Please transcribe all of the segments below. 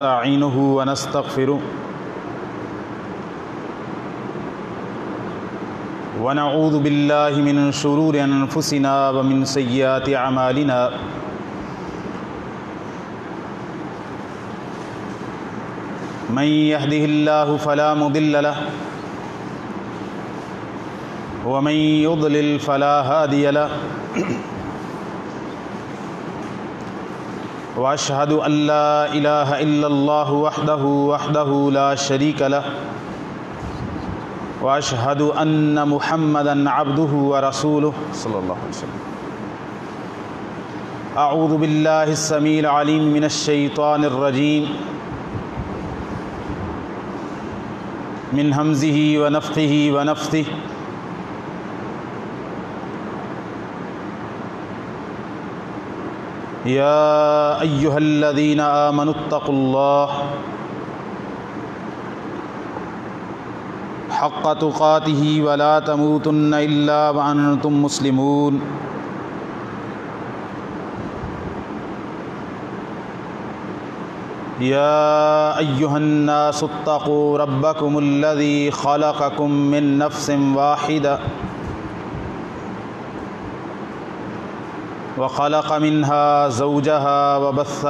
نستعينه ونستغفره ونعوذ بالله من شرور أنفسنا ومن سيئات أعمالنا من يهده الله فلا مضل له ومن يضلل فلا هادي له وأشهد أن لا إله إلا الله وحده لا شريك له وأشهد أن محمدًا عبده ورسوله صلى الله عليه وسلم. أعوذ بالله السميع العليم من الشيطان الرجيم من همزه ونفخه ونفثه. يا أيها الذين آمنوا اتقوا الله حق تقاته ولا تموتن إلا وأنتم مسلمون. يا أيها الناس اتقوا ربكم الذي خلقكم من نفس واحدة وخلق منها زوجها وبث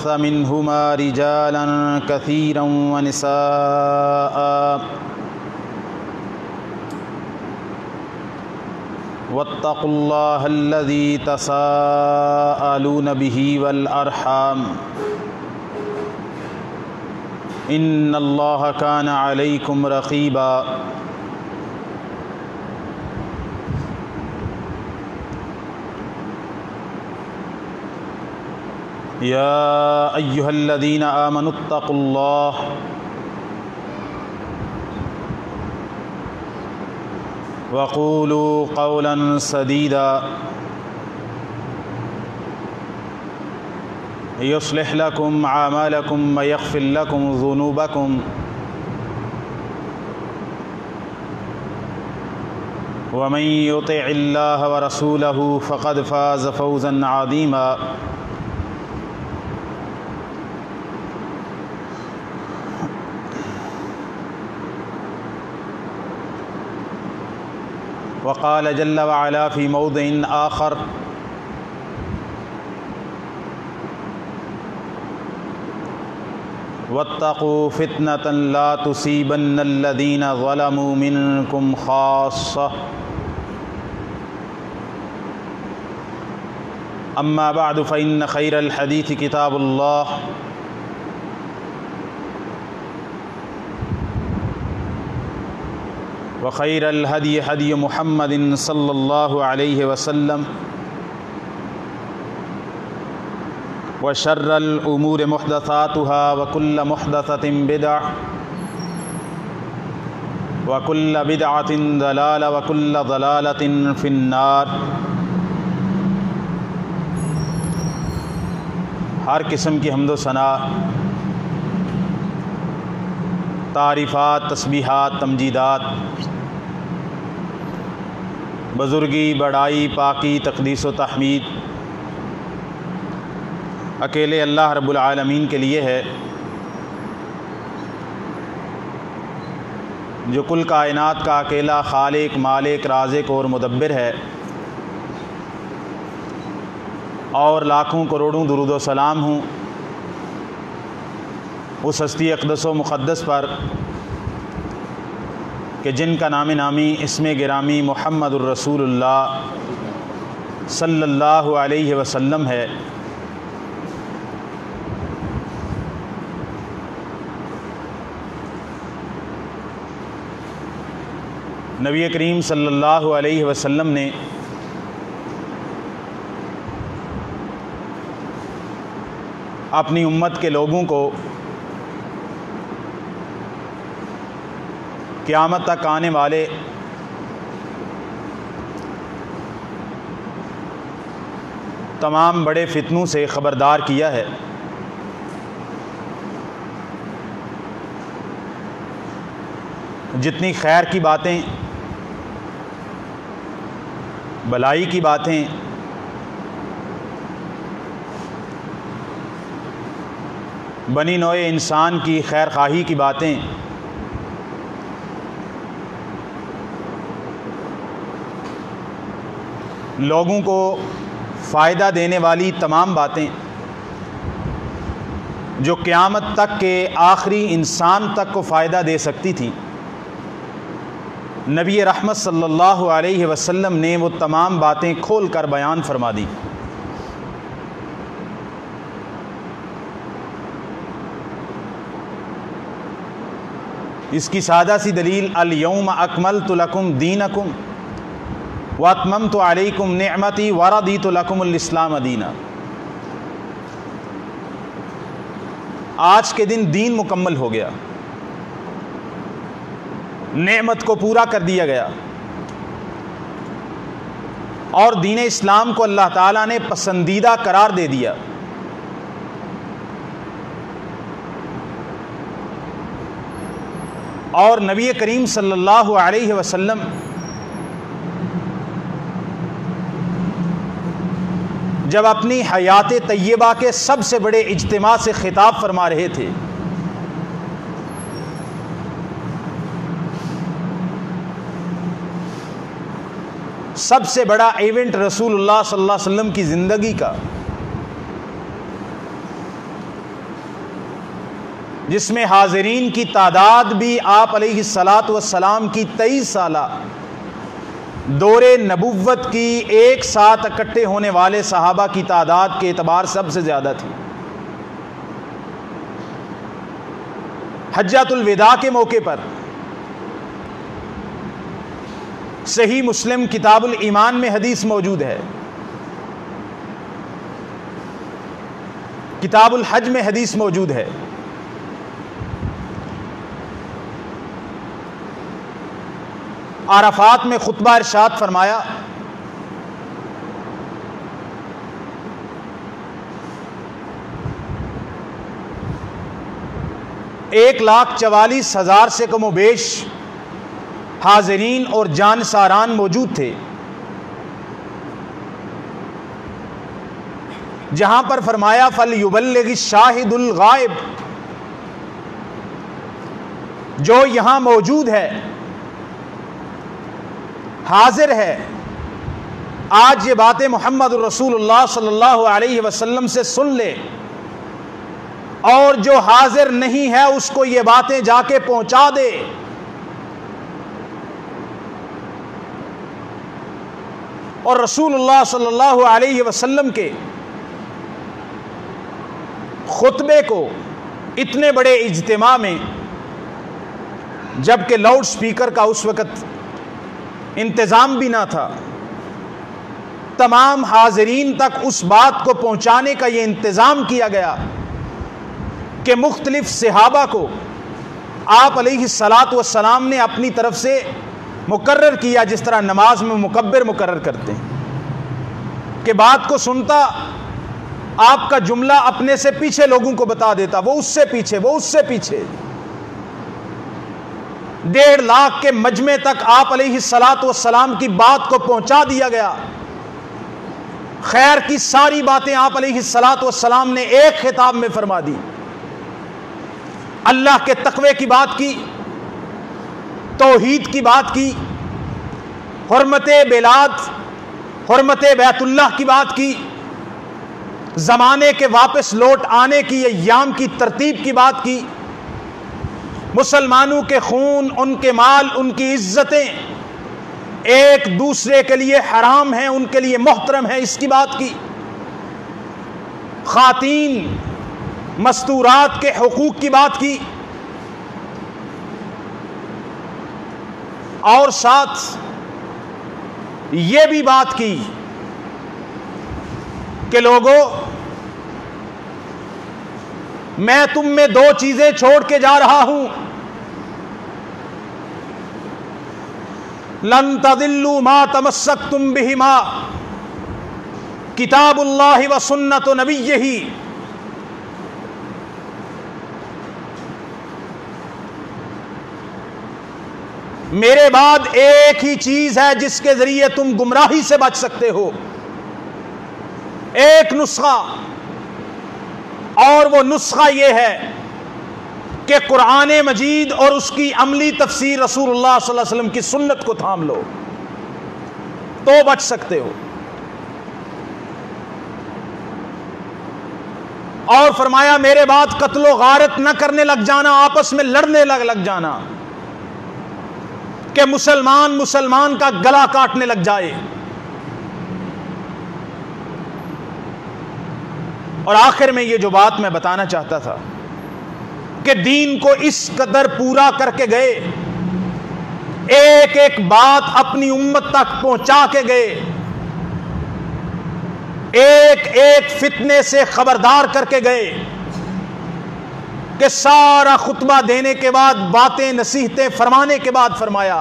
منهما رجالا كثيرا ونساء واتقوا الله الذي تساءلون به والأرحام إن الله كان عليكم رقيبا. يا أيها الذين آمنوا اتقوا الله وقولوا قولا سديدا يصلح لكم أعمالكم ويغفر لكم ذنوبكم ومن يطع الله ورسوله فقد فاز فوزا عظيما. وقال جل وعلا في موضع آخر واتقوا فتنة لا تصيبن الذين ظلموا منكم خاصة. أما بعد فإن خير الحديث كتاب الله وخير الهدي هدي محمد صلى الله عليه وسلم وشر الأمور محدثاتها وكل محدثة بدعة وكل بدعة ضلالة وكل ضلالة في النار. ہر قسم کی حمد و ثنا، تعریفات، تسبیحات، تمجیدات، بزرگی، بڑائی، پاکی، تقدیس و تحمید اکیلے اللہ رب العالمین کے لیے ہے، جو کل کائنات کا اکیلا خالق، مالک، رازق اور مدبر ہے، اور لاکھوں کروڑوں درود و سلام ہوں اس ہستی اقدس و مقدس پر کہ جن کا نام نامی اسم گرامی محمد الرسول اللہ صلی اللہ علیہ وسلم ہے. نبی کریم صلی اللہ علیہ وسلم نے اپنی امت کے لوگوں کو قیامت تک آنے والے تمام بڑے فتنوں سے خبردار کیا ہے. جتنی خیر کی باتیں بلائی کی باتیں، بنی نوع انسان کی خیر خواہی کی باتیں، لوگوں کو فائدہ دینے والی تمام باتیں جو قیامت تک کے آخری انسان تک کو فائدہ دے سکتی تھی، نبی رحمت صلی اللہ علیہ وسلم نے وہ تمام باتیں کھول کر بیان فرما دی۔ اس کی سادہ سی دلیل الیوم اکملت لکم دینکم واتممت علیکم نعمتی ورضیت لکم الاسلام دینا۔ آج کے دن دین مکمل ہو گیا، نعمت کو پورا کر دیا گیا، اور دین اسلام کو اللہ تعالیٰ نے پسندیدہ قرار دے دیا۔ اور نبی کریم صلی اللہ علیہ وسلم جب اپنی حیات طیبہ کے سب سے بڑے اجتماع سے خطاب فرما رہے تھے، سب سے بڑا ایونٹ رسول اللہ صلی اللہ علیہ وسلم کی زندگی کا، جس میں حاضرین کی تعداد بھی آپ علیہ الصلاۃ والسلام کی 23 سالہ دور نبوت کی ایک ساتھ اکٹھے ہونے والے صحابہ کی تعداد کے اعتبار سب سے زیادہ تھی۔ حجۃ الوداع کے موقع پر صحیح مسلم کتاب الایمان میں حدیث موجود ہے، کتاب الحج میں حدیث موجود ہے، عرفات میں خطبہ ارشاد فرمایا، 1,44,000 سے کم و بیش حاضرین اور جانساران موجود تھے، جہاں پر فرمایا فَلْيُبَلِّغِ الشَّاهِدُ الْغَائِبُ، جو یہاں موجود ہے، حاضر ہے، آج یہ باتیں محمد رسول اللہ صلی اللہ علیہ وسلم سے سن لے، اور جو حاضر نہیں ہے اس کو یہ باتیں جا کے پہنچا دے۔ اور رسول اللہ صلی اللہ علیہ وسلم کے خطبے کو اتنے بڑے اجتماع میں، جبکہ لاؤڈ سپیکر کا اس وقت انتظام بھی نہ تھا، تمام حاضرین تک اس بات کو پہنچانے کا یہ انتظام کیا گیا کہ مختلف صحابہ کو آپ علیہ الصلاۃ والسلام نے اپنی طرف سے مقرر کیا، جس طرح نماز میں مکبر مقرر کرتے ہیں کہ بات کو سنتا، آپ کا جملہ اپنے سے پیچھے لوگوں کو بتا دیتا، وہ اس سے پیچھے، وہ اس سے پیچھے، 1.5 لاکھ کے مجمع تک آپ علیہ الصلاۃ والسلام کی بات کو پہنچا دیا گیا۔ خیر کی ساری باتیں آپ علیہ الصلاۃ والسلام نے ایک خطاب میں فرما دی، اللہ کے تقوی کی بات کی، توحید کی بات کی، حرمت بلاد، حرمت بیت اللہ کی بات کی، زمانے کے واپس لوٹ آنے کی، ایام کی ترتیب کی بات کی، مسلمانوں کے خون، ان کے مال، ان کی عزتیں ایک دوسرے کے لیے حرام ہیں، ان کے لیے محترم ہیں، اس کی بات کی، خواتین مستورات کے حقوق کی بات کی، اور ساتھ یہ بھی بات کی کہ لوگوں، میں تم میں 2 چیزیں چھوڑ کے جا رہا ہوں، لن تضلوا ما تمسکتم بہما، کتاب اللہ و سنت نبیہ۔ میرے بعد ایک ہی چیز ہے جس کے ذریعے تم گمراہی سے بچ سکتے ہو، ایک نسخہ، اور وہ نسخہ یہ ہے کہ قرآن مجید اور اس کی عملی تفسیر رسول اللہ صلی اللہ علیہ وسلم کی سنت کو تھام لو تو بچ سکتے ہو۔ اور فرمایا میرے بعد قتل و غارت نہ کرنے لگ جانا، آپس میں لڑنے لگ جانا کہ مسلمان کا گلا کاٹنے لگ جائے۔ اور آخر میں یہ جو بات میں بتانا چاہتا تھا کہ دین کو اس قدر پورا کر کے گئے، ایک ایک بات اپنی امت تک پہنچا کے گئے، ایک ایک فتنے سے خبردار کر کے گئے کہ سارا خطبہ دینے کے بعد، باتیں نصیحتیں فرمانے کے بعد فرمایا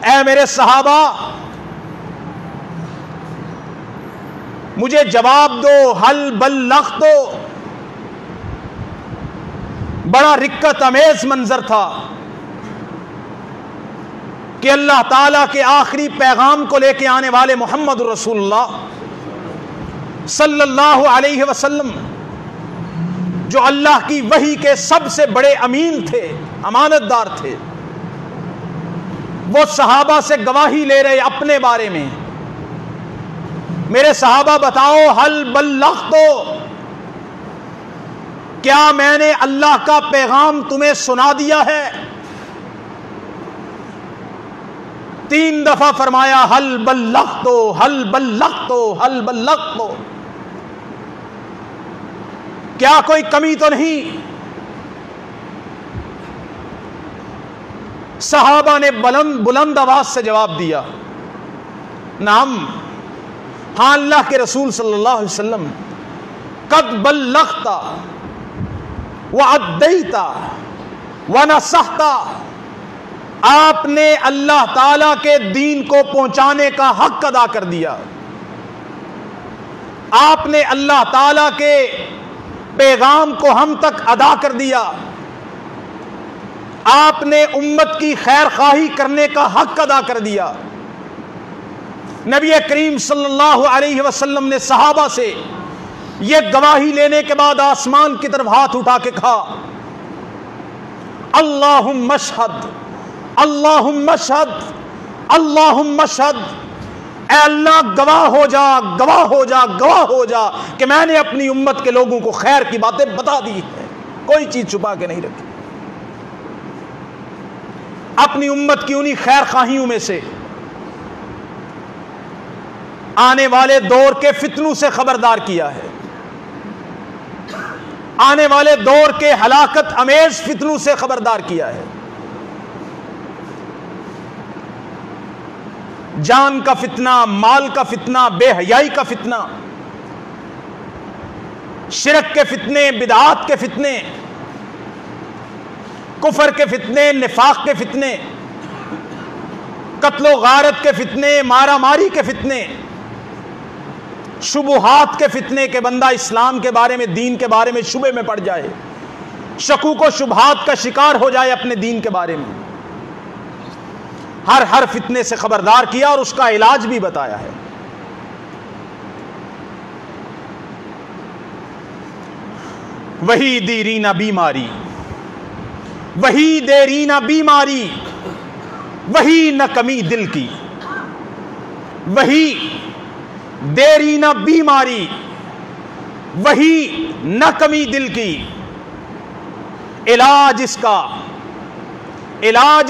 اے میرے صحابہ مجھے جواب دو، حل بلغت۔ بڑا رکت امیز منظر تھا کہ اللہ تعالیٰ کے آخری پیغام کو لے کے آنے والے محمد رسول اللہ صلی اللہ علیہ وسلم، جو اللہ کی وحی کے سب سے بڑے امین تھے، امانت دار تھے، وہ صحابہ سے گواہی لے رہے اپنے بارے میں، میرے صحابہ بتاؤ حل بلغت، کیا میں نے اللہ کا پیغام تمہیں سنا دیا ہے؟ 3 دفعہ فرمایا حل بلغت، حل بلغت، حل بلغت۔ کیا کوئی کمی تو نہیں؟ صحابہ نے بلند آواز سے جواب دیا نعم، ہاں اللہ کے رسول صلی اللہ علیہ وسلم، قد بلغت وعدیت ونصحت، آپ نے اللہ تعالی کے دین کو پہنچانے کا حق ادا کر دیا، آپ نے اللہ تعالی کے پیغام کو ہم تک ادا کر دیا، آپ نے امت کی خیر خواہی کرنے کا حق ادا کر دیا۔ نبی کریم صلی اللہ علیہ وسلم نے صحابہ سے یہ گواہی لینے کے بعد آسمان کی طرف ہاتھ اٹھا کے کہا اللہم اشہد، اللہم اشہد، اللہم اشہد، اے اللہ گواہ ہو جا، گواہ ہو جا، گواہ ہو جا کہ میں نے اپنی امت کے لوگوں کو خیر کی باتیں بتا دی ہیں، کوئی چیز چھپا کے نہیں رکھی۔ اپنی امت کی انہی خیر خواہیوں میں سے آنے والے دور کے فتنوں سے خبردار کیا ہے، آنے والے دور کے ہلاکت امیز فتنوں سے خبردار کیا ہے۔ جان کا فتنہ، مال کا فتنہ، بے حیائی کا فتنہ، شرک کے فتنے، بدعات کے فتنے، کفر کے فتنے، نفاق کے فتنے، قتل و غارت کے فتنے، مارا ماری کے فتنے، شبہات کے فتنے کہ بندہ اسلام کے بارے میں، دین کے بارے میں شبہ میں پڑ جائے، شکوک و شبہات کا شکار ہو جائے اپنے دین کے بارے میں، ہر فتنے سے خبردار کیا اور اس کا علاج بھی بتایا ہے۔ وہی دیرینہ بیماری، وہی دیرینہ بیماری، وہی نہ کمی دل کی، وہی دیرینہ بیماری، وہی نہ کمی دل کی، علاج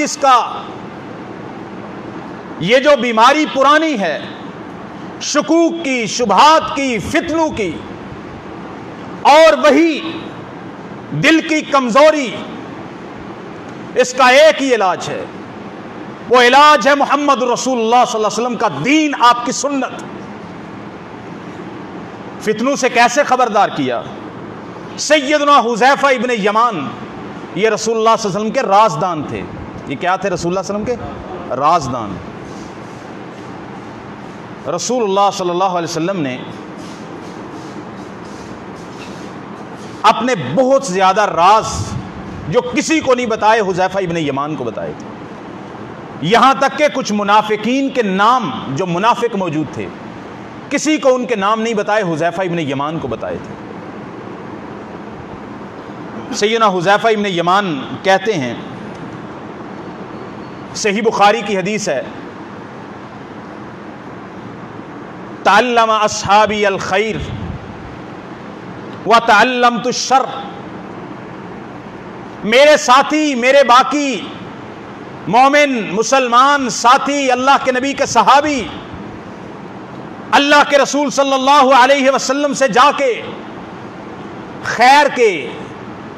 اس کا یہ جو بیماری پرانی ہے، شکوک کی، شبہات کی، فتنوں کی، اور وہی دل کی کمزوری، اس کا ایک ہی علاج ہے، وہ علاج ہے محمد رسول اللہ صلی اللہ علیہ وسلم کا دین، آپ کی سنت۔ فتنوں سے کیسے خبردار کیا؟ سیدنا حذیفہ ابن یمان، یہ رسول اللہ صلی اللہ علیہ وسلم کے رازدان تھے۔ یہ کیا تھے رسول اللہ صلی اللہ علیہ وسلم کے؟ رازدان۔ رسول اللہ صلی اللہ علیہ وسلم نے اپنے بہت زیادہ راز جو کسی کو نہیں بتائے حذیفہ ابن یمان کو بتائے تھے. یہاں تک کہ کچھ منافقین کے نام جو منافق موجود تھے کسی کو ان کے نام نہیں بتائے, حذیفہ ابن یمان کو بتائے تھے. سیدنا حذیفہ ابن یمان کہتے ہیں, صحیح بخاری کی حدیث ہے, تعلم اصحابی الخیر وتعلمت الشر, میرے ساتھی, میرے باقی مومن مسلمان ساتھی, اللہ کے نبی کے صحابی, اللہ کے رسول صلی اللہ علیہ وسلم سے جا کے خیر کے,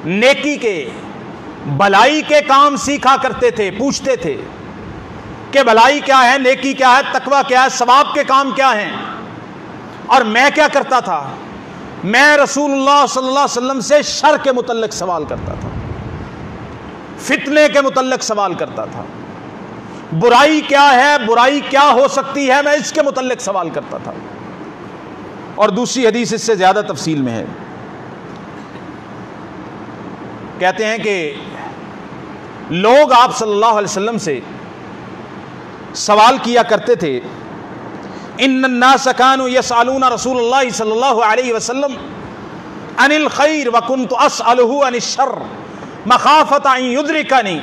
نیکی کے, بھلائی کے کام سیکھا کرتے تھے, پوچھتے تھے کہ بھلائی کیا ہے, نیکی کیا ہے, تقوی کیا ہے, ثواب کے کام کیا ہیں. اور میں کیا کرتا تھا, میں رسول اللہ صلی اللہ علیہ وسلم سے شر کے متعلق سوال کرتا تھا, فتنے کے متعلق سوال کرتا تھا, برائی کیا ہے, برائی کیا ہو سکتی ہے, میں اس کے متعلق سوال کرتا تھا. اور دوسری حدیث اس سے زیادہ تفصیل میں ہے, کہتے ہیں کہ لوگ آپ صلی اللہ علیہ وسلم سے سوال کیا کرتے تھے, ان الناس كانوا يسألون رسول اللہ صلی اللہ علیہ وسلم عن الخیر وكنت اسأله عن الشر مخافۃ ان یدرکنی.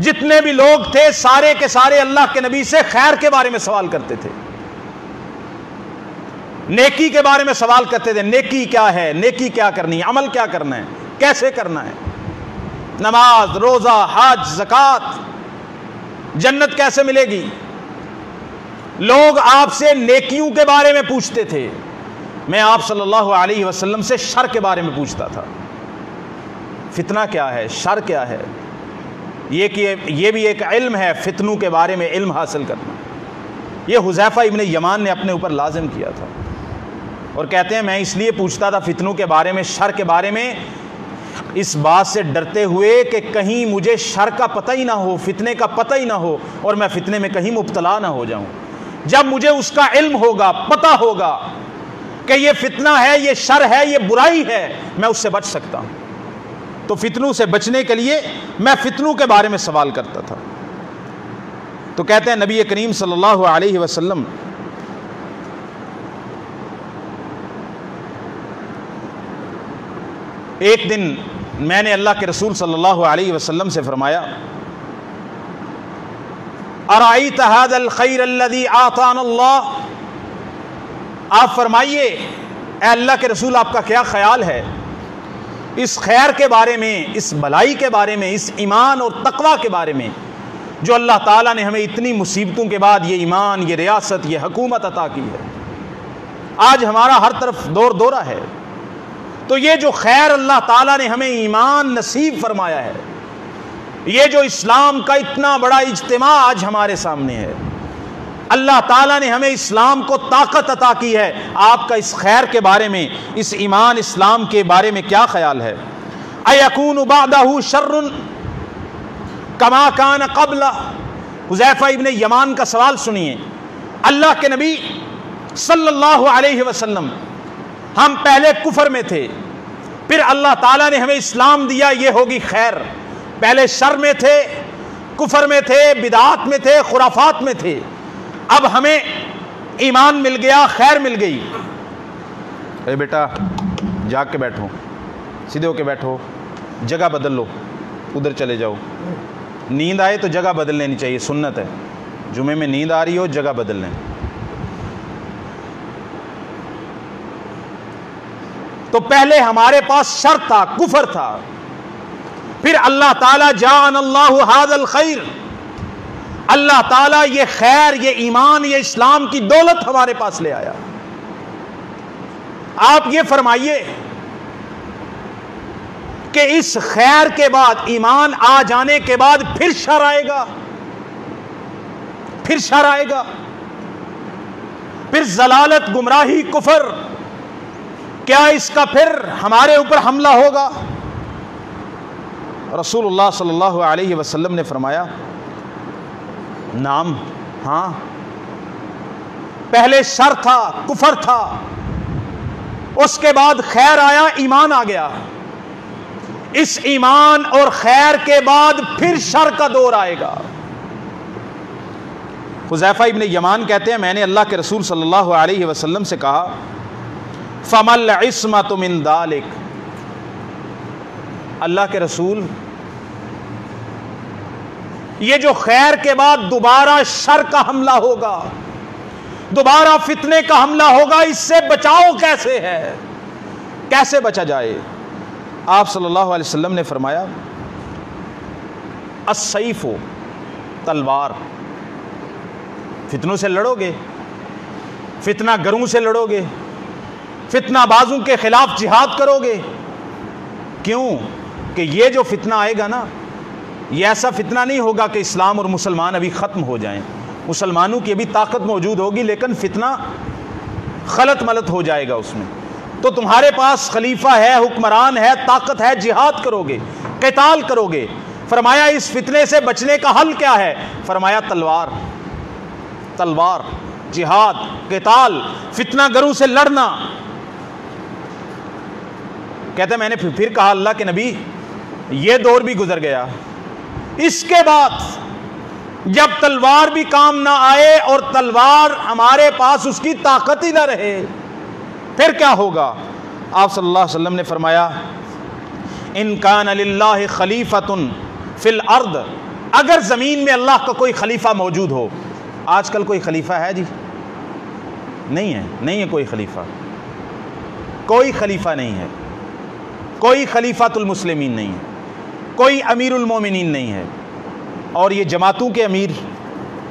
جتنے بھی لوگ تھے سارے کے سارے اللہ کے نبی سے خیر کے بارے میں سوال کرتے تھے, نیکی کے بارے میں سوال کرتے تھے, نیکی کیا ہے, نیکی کیا کرنی ہے, عمل کیا کرنا ہے, کیسے کرنا ہے, نماز, روزہ, حج, زکوٰۃ, جنت کیسے ملے گی. لوگ آپ سے نیکیوں کے بارے میں پوچھتے تھے, میں آپ صلی اللہ علیہ وسلم سے شر کے بارے میں پوچھتا تھا, فتنہ کیا ہے, شر کیا ہے. یہ بھی ایک علم ہے, فتنوں کے بارے میں علم حاصل کرنا. یہ حذیفہ ابن یمان نے اپنے اوپر لازم کیا تھا, اور کہتے ہیں میں اس لیے پوچھتا تھا فتنوں کے بارے میں, شر کے بارے میں, اس بات سے ڈرتے ہوئے کہ کہیں مجھے شر کا پتہ ہی نہ ہو, فتنے کا پتہ ہی نہ ہو, اور میں فتنے میں کہیں مبتلا نہ ہو جاؤں. جب مجھے اس کا علم ہوگا, پتہ ہوگا کہ یہ فتنہ ہے, یہ شر ہے, یہ برائی ہے, میں اس سے بچ سکتا ہوں. تو فتنوں سے بچنے کے لیے میں فتنوں کے بارے میں سوال کرتا تھا. تو کہتے ہیں نبی کریم صلی اللہ علیہ وسلم ایک دن میں نے اللہ کے رسول صلی اللہ علیہ وسلم سے فرمایا, ارأیت ھذا الخیر الذی اعطانا اللہ, آپ فرمائیے اے اللہ کے رسول آپ کا کیا خیال ہے اس خیر کے بارے میں, اس بھلائی کے بارے میں, اس ایمان اور تقوی کے بارے میں جو اللہ تعالیٰ نے ہمیں اتنی مصیبتوں کے بعد یہ ایمان, یہ ریاست, یہ حکومت عطا کی ہے. آج ہمارا ہر طرف دور دورہ ہے, تو یہ جو خیر اللہ تعالیٰ نے ہمیں ایمان نصیب فرمایا ہے, یہ جو اسلام کا اتنا بڑا اجتماع آج ہمارے سامنے ہے, اللہ تعالیٰ نے ہمیں اسلام کو طاقت عطا کی ہے, آپ کا اس خیر کے بارے میں, اس ایمان اسلام کے بارے میں کیا خیال ہے. اَيَكُونُ بَعْدَهُ شَرٌّ كَمَا كَانَ قَبْلَ. حذیفہ ابن یمان کا سوال سنیے, اللہ کے نبی صلی اللہ علیہ وسلم, ہم پہلے کفر میں تھے, پھر اللہ تعالیٰ نے ہمیں اسلام دیا, یہ ہوگی خیر. پہلے شر میں تھے, کفر میں تھے, بدعات میں تھے, خرافات میں تھے, اب ہمیں ایمان مل گیا, خیر مل گئی. اے بیٹا جاگ کے بیٹھو, سیدھے ہو کے بیٹھو, جگہ بدل لو, ادھر چلے جاؤ. نیند آئے تو جگہ بدل لینی چاہیے, سنت ہے. جمعے میں نیند آ رہی ہو جگہ بدل لیں. تو پہلے ہمارے پاس شر تھا, کفر تھا, پھر اللہ تعالیٰ جعل اللہ ھذا الخیر, اللہ تعالیٰ یہ خیر, یہ ایمان, یہ اسلام کی دولت ہمارے پاس لے آیا. آپ یہ فرمائیے کہ اس خیر کے بعد, ایمان آ جانے کے بعد پھر شر آئے گا, پھر شر آئے گا, پھر ضلالت, گمراہی, کفر, کیا اس کا پھر ہمارے اوپر حملہ ہوگا؟ رسول اللہ صلی اللہ علیہ وسلم نے فرمایا نام, ہاں, پہلے شر تھا, کفر تھا, اس کے بعد خیر آیا, ایمان آ گیا. اس ایمان اور خیر کے بعد پھر شر کا دور آئے گا۔ حذیفہ ابن یمان کہتے ہیں میں نے اللہ کے رسول صلی اللہ علیہ وسلم سے کہا فَمَا الْعِصْمَةُ مِنْ ذَلِكَ، اللہ کے رسول یہ جو خیر کے بعد دوبارہ شر کا حملہ ہوگا، دوبارہ فتنے کا حملہ ہوگا، اس سے بچاؤ کیسے ہے، کیسے بچا جائے؟ آپ صلی اللہ علیہ وسلم نے فرمایا السیف، تلوار، فتنوں سے لڑو گے، فتنہ گروں سے لڑو گے، فتنہ بازوں کے خلاف جہاد کرو گے۔ کیوں کہ یہ جو فتنہ آئے گا نا، یہ ایسا فتنہ نہیں ہوگا کہ اسلام اور مسلمان ابھی ختم ہو جائیں، مسلمانوں کی ابھی طاقت موجود ہوگی لیکن فتنہ خلط ملط ہو جائے گا اس میں۔ تو تمہارے پاس خلیفہ ہے، حکمران ہے، طاقت ہے، جہاد کرو گے، قتال کرو گے۔ فرمایا اس فتنے سے بچنے کا حل کیا ہے؟ فرمایا تلوار، تلوار، جہاد، قتال، فتنہ گروں سے لڑنا۔ کہتے ہیں میں نے پھر کہا اللہ کے نبی یہ دور بھی گزر گیا، اس کے بعد جب تلوار بھی کام نہ آئے اور تلوار ہمارے پاس اس کی طاقت ہی نہ رہے پھر کیا ہوگا؟ آپ صلی اللہ علیہ وسلم نے فرمایا ان کان للہ خلیفۃ فی الارض، اگر زمین میں اللہ کا کوئی خلیفہ موجود ہو۔ آج کل کوئی خلیفہ ہے جی؟ نہیں ہے، نہیں ہے کوئی خلیفہ، کوئی خلیفہ نہیں ہے، کوئی خلیفۃ المسلمین نہیں ہے، کوئی امیر المومنین نہیں ہے۔ اور یہ جماعتوں کے امیر،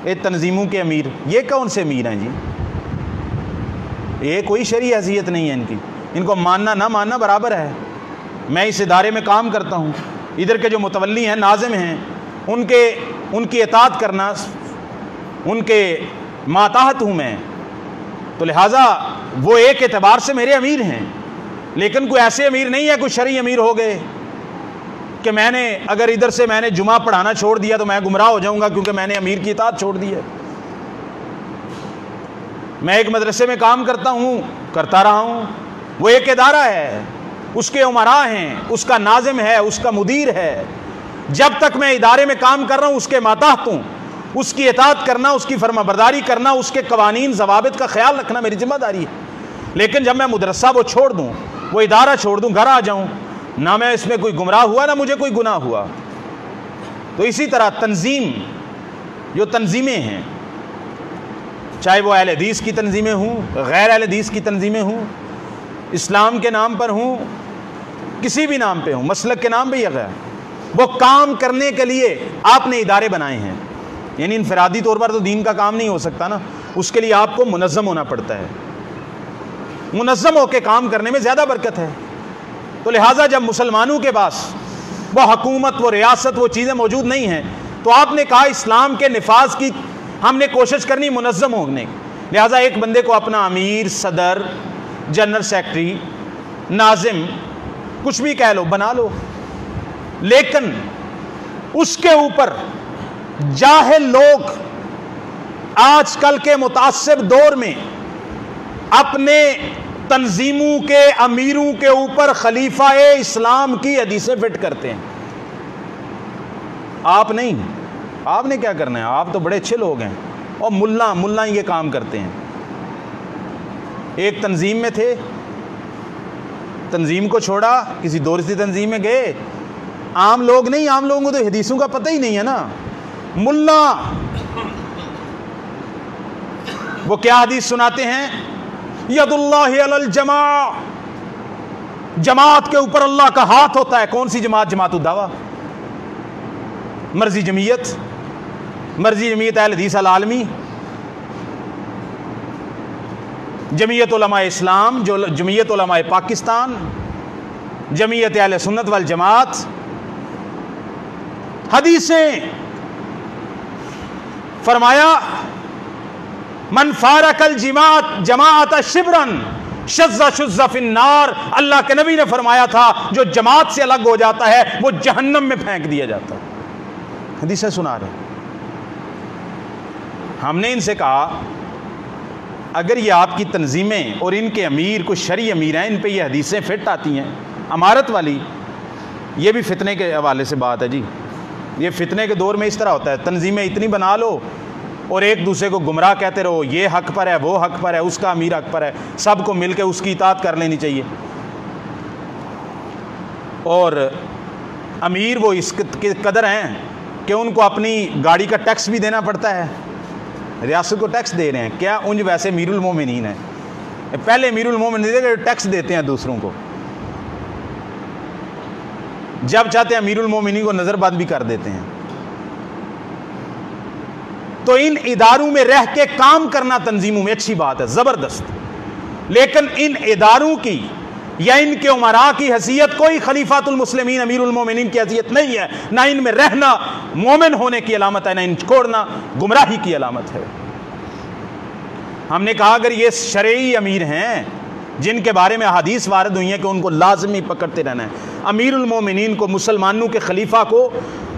یہ تنظیموں کے امیر، یہ کون سے امیر ہیں جی؟ یہ کوئی شرعی حیثیت نہیں ہے ان کی، ان کو ماننا نہ ماننا برابر ہے۔ میں اس ادارے میں کام کرتا ہوں، ادھر کے جو متولی ہیں، ناظم ہیں، ان کی اطاعت کرنا، ان کے ماتحت ہوں میں، تو لہٰذا وہ ایک اعتبار سے میرے امیر ہیں، لیکن کوئی ایسے امیر نہیں ہے، کوئی شرعی امیر ہو گئے کہ میں نے اگر ادھر سے میں نے جمعہ پڑھانا چھوڑ دیا تو میں گمراہ ہو جاؤں گا کیونکہ میں نے امیر کی اطاعت چھوڑ دی ہے۔ میں ایک مدرسے میں کام کرتا ہوں، کرتا رہا ہوں، وہ ایک ادارہ ہے، اس کے امراء ہیں، اس کا ناظم ہے، اس کا مدیر ہے، جب تک میں ادارے میں کام کر رہا ہوں اس کے ماتحت ہوں، اس کی اطاعت کرنا، اس کی فرما برداری کرنا، اس کے قوانین ضوابط کا خیال رکھنا میری ذمہ داری ہے۔ لیکن جب میں مدرسہ وہ چھوڑ دوں، وہ ادارہ چھوڑ دوں، گھر آ جاؤں، نہ میں اس میں کوئی گمراہ ہوا نہ مجھے کوئی گناہ ہوا۔ تو اسی طرح تنظیم، جو تنظیمیں ہیں، چاہے وہ اہل حدیث کی تنظیمیں ہوں، غیر اہل حدیث کی تنظیمیں ہوں، اسلام کے نام پر ہوں، کسی بھی نام پہ ہوں، مسلک کے نام پہ یا غیر، وہ کام کرنے کے لیے آپ نے ادارے بنائے ہیں۔ یعنی انفرادی طور پر تو دین کا کام نہیں ہو سکتا نا، اس کے لیے آپ کو منظم ہونا پڑتا ہے، منظم ہو کے کام کرنے میں زیادہ برکت ہے۔ تو لہٰذا جب مسلمانوں کے پاس وہ حکومت، وہ ریاست، وہ چیزیں موجود نہیں ہیں، تو آپ نے کہا اسلام کے نفاذ کی ہم نے کوشش کرنی منظم ہونے کی۔ لہٰذا ایک بندے کو اپنا امیر، صدر، جنرل سیکرٹری، ناظم، کچھ بھی کہہ لو، بنا لو، لیکن اس کے اوپر جاہل لوگ آج کل کے متعصب دور میں اپنے تنظیموں کے امیروں کے اوپر خلیفہ اسلام کی حدیثیں فٹ کرتے ہیں۔ آپ نہیں، آپ نے کیا کرنا ہے؟ آپ تو بڑے اچھے لوگ ہیں، اور ملا یہ کام کرتے ہیں۔ ایک تنظیم میں تھے، تنظیم کو چھوڑا، کسی دوسری تنظیم میں گئے، عام لوگ نہیں، عام لوگوں کو تو حدیثوں کا پتہ ہی نہیں ہے نا، ملا وہ کیا حدیث سناتے ہیں؟ ید اللہ علی الجماع، جماعت کے اوپر اللہ کا ہاتھ ہوتا ہے۔ کون سی جماعت؟ جماعت الدعوہ، مرضی جمعیت اہل حدیث العالمی، جمعیت علماء اسلام، جو جمعیت علماء پاکستان، جمعیت اہل سنت والجماعت۔ حدیثیں فرمایا من فارق الجماعت شبرا شذ فی النار، اللہ کے نبی نے فرمایا تھا جو جماعت سے الگ ہو جاتا ہے وہ جہنم میں پھینک دیا جاتا ہے۔ حدیثیں سنا رہے، ہم نے ان سے کہا اگر یہ آپ کی تنظیمیں اور ان کے امیر کوئی شرعی امیر ہیں، ان پہ یہ حدیثیں فٹ آتی ہیں امارت والی، یہ بھی فتنے کے حوالے سے بات ہے جی. یہ فتنے کے دور میں اس طرح ہوتا ہے, تنظیمیں اتنی بنا لو اور ایک دوسرے کو گمراہ کہتے رہو, یہ حق پر ہے, وہ حق پر ہے, اس کا امیر حق پر ہے, سب کو مل کے اس کی اطاعت کر لینی چاہیے. اور امیر وہ اس کے قدر ہیں کہ ان کو اپنی گاڑی کا ٹیکس بھی دینا پڑتا ہے, ریاست کو ٹیکس دے رہے ہیں. کیا انج ویسے امیر المومنین ہیں, پہلے امیر المومنین ٹیکس دیتے ہیں دوسروں کو, جب چاہتے ہیں امیر المومنین کو نظر بند بھی کر دیتے ہیں. تو ان اداروں میں رہ کے کام کرنا تنظیموں میں اچھی بات ہے, زبردست, لیکن ان اداروں کی یا ان کے امراء کی حیثیت کوئی خلیفۃ المسلمین امیر المومنین کی حیثیت نہیں ہے. نہ ان میں رہنا مومن ہونے کی علامت ہے, نہ ان چھوڑنا گمراہی کی علامت ہے. ہم نے کہا اگر یہ شرعی امیر ہیں جن کے بارے میں احادیث وارد ہوئی ہیں کہ ان کو لازمی پکڑتے رہنا ہے, امیر المومنین کو, مسلمانوں کے خلیفہ کو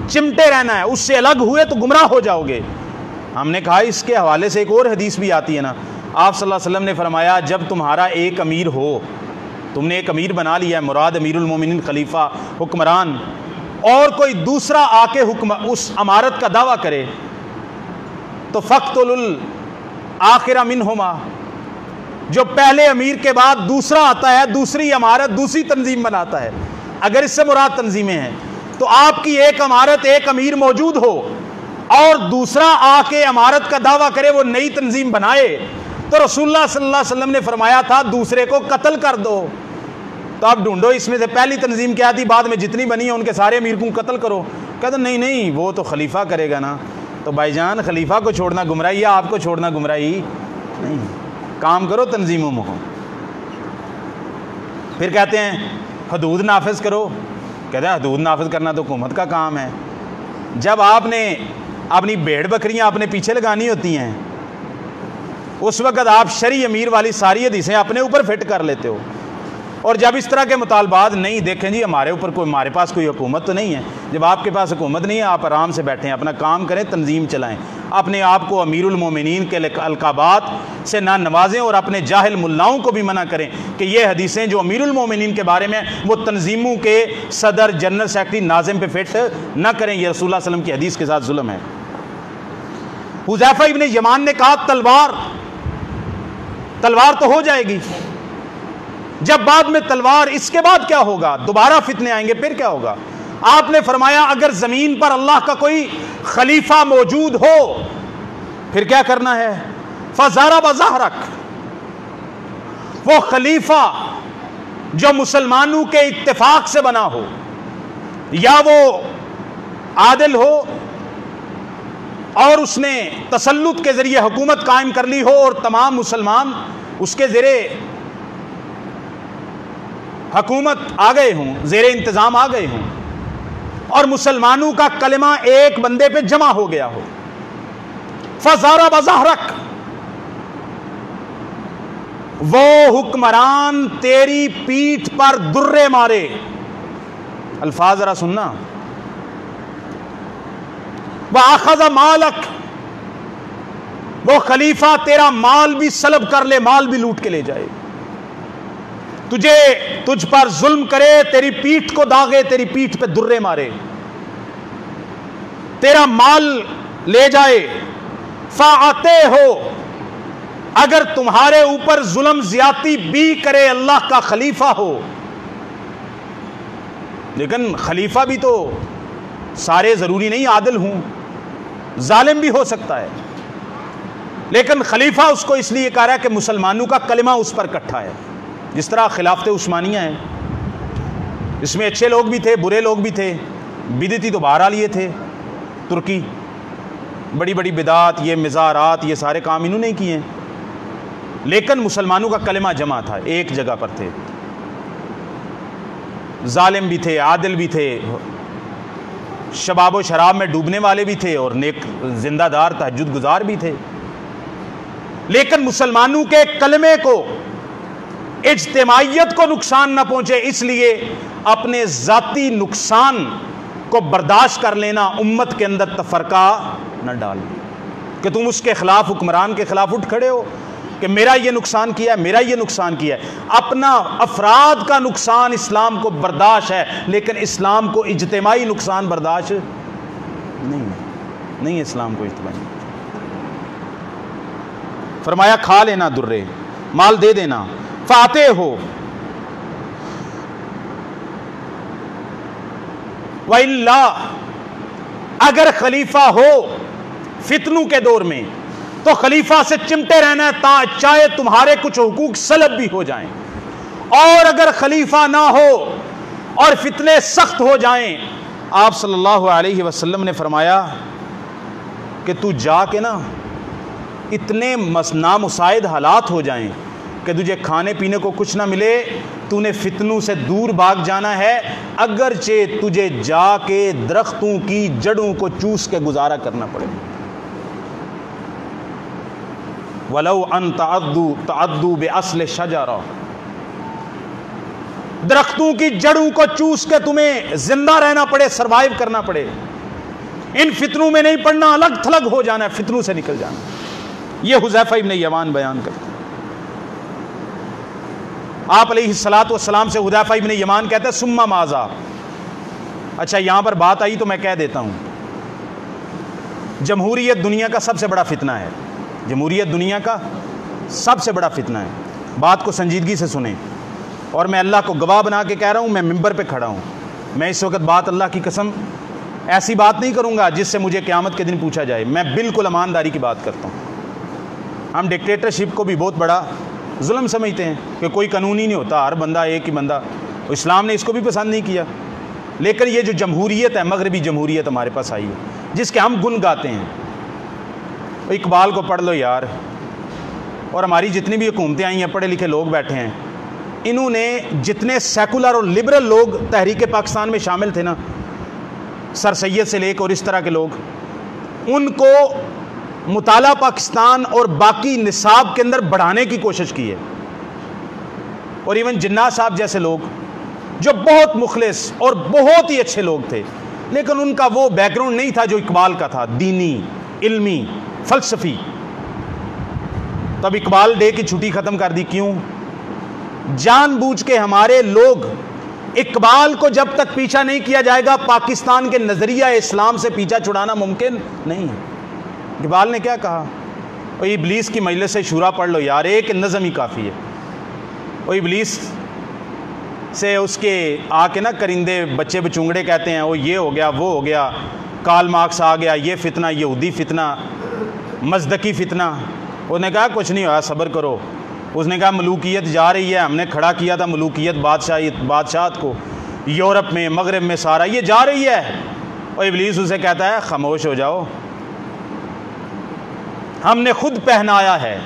چمٹے رہنا ہے, اس سے الگ ہوئے تو گمراہ ہو جاؤ گے. ہم نے کہا اس کے حوالے سے ایک اور حدیث بھی آتی ہے نا, آپ صلی اللہ علیہ وسلم نے فرمایا جب تمہارا ایک امیر ہو, تم نے ایک امیر بنا لیا ہے, مراد امیر المومنین خلیفہ حکمران, اور کوئی دوسرا آ کے اس امارت کا دعویٰ کرے تو فقتل الآخر منہما, جو پہلے امیر کے بعد دوسرا آتا ہے, دوسری امارت, دوسری تنظیم بناتا ہے, اگر اس سے مراد تنظیمیں ہیں تو آپ کی ایک امارت, ایک امیر موجود ہو اور دوسرا آ کے امارت کا دعویٰ کرے, وہ نئی تنظیم بنائے, تو رسول اللہ صلی اللہ علیہ وسلم نے فرمایا تھا دوسرے کو قتل کر دو. تو آپ ڈھونڈو اس میں سے پہلی تنظیم کیا تھی, بعد میں جتنی بنی ہیں ان کے سارے امیر کو قتل کرو. کہتے نہیں نہیں وہ تو خلیفہ کرے گا نا. تو بھائی جان خلیفہ کو چھوڑنا گمراہی ہے, آپ کو چھوڑنا گمراہی نہیں. کام کرو تنظیموں میں. پھر کہتے ہیں حدود نافذ کرو, کہتے ہیں حدود نافذ کرنا تو حکومت کا کام ہے. جب آپ نے اپنی بھیڑ بکریاں اپنے پیچھے لگانی ہوتی ہیں اس وقت آپ شرعی امیر والی ساری حدیثیں اپنے اوپر فٹ کر لیتے ہو, اور جب اس طرح کے مطالبات نہیں, دیکھیں جی ہمارے اوپر کوئی, ہمارے پاس کوئی حکومت تو نہیں ہے. جب آپ کے پاس حکومت نہیں ہے آپ آرام سے بیٹھیں, اپنا کام کریں, تنظیم چلائیں, اپنے آپ کو امیر المومنین کے القابات سے نہ نوازیں, اور اپنے جاہل ملاؤں کو بھی منع کریں کہ یہ حدیثیں جو امیر المومنین کے بارے میں وہ تنظیموں کے صدر, جنرل سیکرٹری, ناظم پہ فٹ نہ کریں. یہ رسول اللہ صلی اللہ علیہ وسلم کی حدیث کے ساتھ ظلم ہے. حذیفہ ابن یمان نے کہا تلوار تو ہو جائے گی, جب بعد میں تلوار, اس کے بعد کیا ہوگا, دوبارہ فتنے آئیں گے, پھر کیا ہوگا. آپ نے فرمایا اگر زمین پر اللہ کا کوئی خلیفہ موجود ہو پھر کیا کرنا ہے, فَضَرَبَ ظَهْرَكَ, وہ خلیفہ جو مسلمانوں کے اتفاق سے بنا ہو, یا وہ عادل ہو اور اس نے تسلط کے ذریعے حکومت قائم کر لی ہو اور تمام مسلمان اس کے زیر حکومت آ گئے ہوں, زیر انتظام آ گئے ہوں, اور مسلمانوں کا کلمہ ایک بندے پہ جمع ہو گیا ہو. فَضَرَبَ ظَهْرَكَ, وہ حکمران تیری پیٹھ پر درے مارے. الفاظ ذرا سننا. وَأَخَذَ مَالَكَ, وہ خلیفہ تیرا مال بھی سلب کر لے, مال بھی لوٹ کے لے جائے, تجھ پر ظلم کرے, تیری پیٹھ کو داغے, تیری پیٹھ پہ درے مارے, تیرا مال لے جائے. فَأَتَيْهُ, اگر تمہارے اوپر ظلم زیادتی بھی کرے, اللہ کا خلیفہ ہو, لیکن خلیفہ بھی تو سارے ضروری نہیں عادل ہوں, ظالم بھی ہو سکتا ہے, لیکن خلیفہ اس کو اس لیے کہہ رہا ہے کہ مسلمانوں کا کلمہ اس پر اکٹھا ہے. جس طرح خلافت عثمانیہ ہے, اس میں اچھے لوگ بھی تھے, برے لوگ بھی تھے, بدعتی تو بہرحال یہ تھے, ترکی بڑی بڑی بدعات, یہ مزارات, یہ سارے کام انہوں نے کیے, لیکن مسلمانوں کا کلمہ جمع تھا, ایک جگہ پر تھے. ظالم بھی تھے, عادل بھی تھے, شباب و شراب میں ڈوبنے والے بھی تھے, اور نیک زندہ دار تہجد گزار بھی تھے, لیکن مسلمانوں کے کلمے کو, اجتماعیت کو نقصان نہ پہنچے, اس لیے اپنے ذاتی نقصان کو برداشت کر لینا, امت کے اندر تفرقہ نہ ڈال کہ تم اس کے خلاف, حکمران کے خلاف اٹھ کھڑے ہو کہ میرا یہ نقصان کیا ہے، میرا یہ نقصان کیا ہے. اپنا افراد کا نقصان اسلام کو برداشت ہے، لیکن اسلام کو اجتماعی نقصان برداشت نہیں ہے اسلام کو اجتماعی. فرمایا کھا لینا درے، مال دے دینا. فاتح ہو وَإِلَّا، اگر خلیفہ ہو فتنوں کے دور میں تو خلیفہ سے چمٹے رہنا ہے چاہے تمہارے کچھ حقوق سلب بھی ہو جائیں. اور اگر خلیفہ نہ ہو اور فتنے سخت ہو جائیں، آپ صلی اللہ علیہ وسلم نے فرمایا کہ تو جا کے نا اتنے نامساعد حالات ہو جائیں کہ تجھے کھانے پینے کو کچھ نہ ملے، تو نے فتنوں سے دور بھاگ جانا ہے، اگرچہ تجھے جا کے درختوں کی جڑوں کو چوس کے گزارا کرنا پڑے. وَلَوْ أَن تَعَدُّوا بِأَصْلِ الشَّجَرَةِ، درختوں کی جڑوں کو چوس کے تمہیں زندہ رہنا پڑے، سروائیو کرنا پڑے. ان فتنوں میں نہیں پڑنا، الگ تھلگ ہو جانا ہے، فتنوں سے نکل جانا. یہ حذیفہ ابن یمان بیان کرتے ہیں. آپ علیہ السلام سے حذیفہ ابن یمان کہتے ہیں ثم ماذا. اچھا یہاں پر بات آئی تو میں کہہ دیتا ہوں، جمہوریت دنیا کا سب سے بڑا فتنہ ہے. جمہوریت دنیا کا سب سے بڑا فتنہ ہے. بات کو سنجیدگی سے سنیں، اور میں اللہ کو گواہ بنا کے کہہ رہا ہوں، میں ممبر پہ کھڑا ہوں. میں اس وقت بات اللہ کی قسم ایسی بات نہیں کروں گا جس سے مجھے قیامت کے دن پوچھا جائے. میں بالکل ایمانداری کی بات کرتا ہوں. ہم ڈکٹیٹرشپ کو بھی بہت بڑا ظلم سمجھتے ہیں کہ کوئی قانون ہی نہیں ہوتا، ہر بندہ ایک ہی بندہ. اسلام نے اس کو بھی پسند نہیں کیا. لیکن یہ جو جمہوریت ہے، مغربی جمہوریت ہمارے پاس آئی ہے، جس کے ہم گن گاتے ہیں. اقبال کو پڑھ لو یار، اور ہماری جتنی بھی حکومتیں آئی ہیں، پڑھے لکھے لوگ بیٹھے ہیں، انہوں نے جتنے سیکولر اور لبرل لوگ تحریک پاکستان میں شامل تھے نا، سر سید سے لے کے اور اس طرح کے لوگ، ان کو مطالعہ پاکستان اور باقی نصاب کے اندر بڑھانے کی کوشش کی ہے. اور ایون جناح صاحب جیسے لوگ جو بہت مخلص اور بہت ہی اچھے لوگ تھے، لیکن ان کا وہ بیک گراؤنڈ نہیں تھا جو اقبال کا تھا، دینی، علمی، فلسفی. تب اقبال ڈے کی چھٹی ختم کر دی. کیوں؟ جان بوجھ کے ہمارے لوگ اقبال کو جب تک پیچھا نہیں کیا جائے گا، پاکستان کے نظریہ اسلام سے پیچھا چھڑانا ممکن نہیں ہے. اقبال نے کیا کہا؟ اور ابلیس کی مجلس سے شورا پڑھ لو یار، ایک نظم ہی کافی ہے. اور ابلیس سے اس کے آ کے نا کرندے بچے بچونگڑے کہتے ہیں، وہ یہ ہو گیا، وہ ہو گیا، کارل مارکس آ گیا، یہ فتنہ، یہودی فتنہ، مزدکی فتنہ. اس نے کہا کچھ نہیں ہوا، صبر کرو. اس نے کہا ملوکیت جا رہی ہے، ہم نے کھڑا کیا تھا ملوکیت بادشاہت کو یورپ میں، مغرب میں، سارا یہ جا رہی ہے. اور ابلیس اسے کہتا ہے خاموش ہو جاؤ، ہم نے خود پہنایا ہے.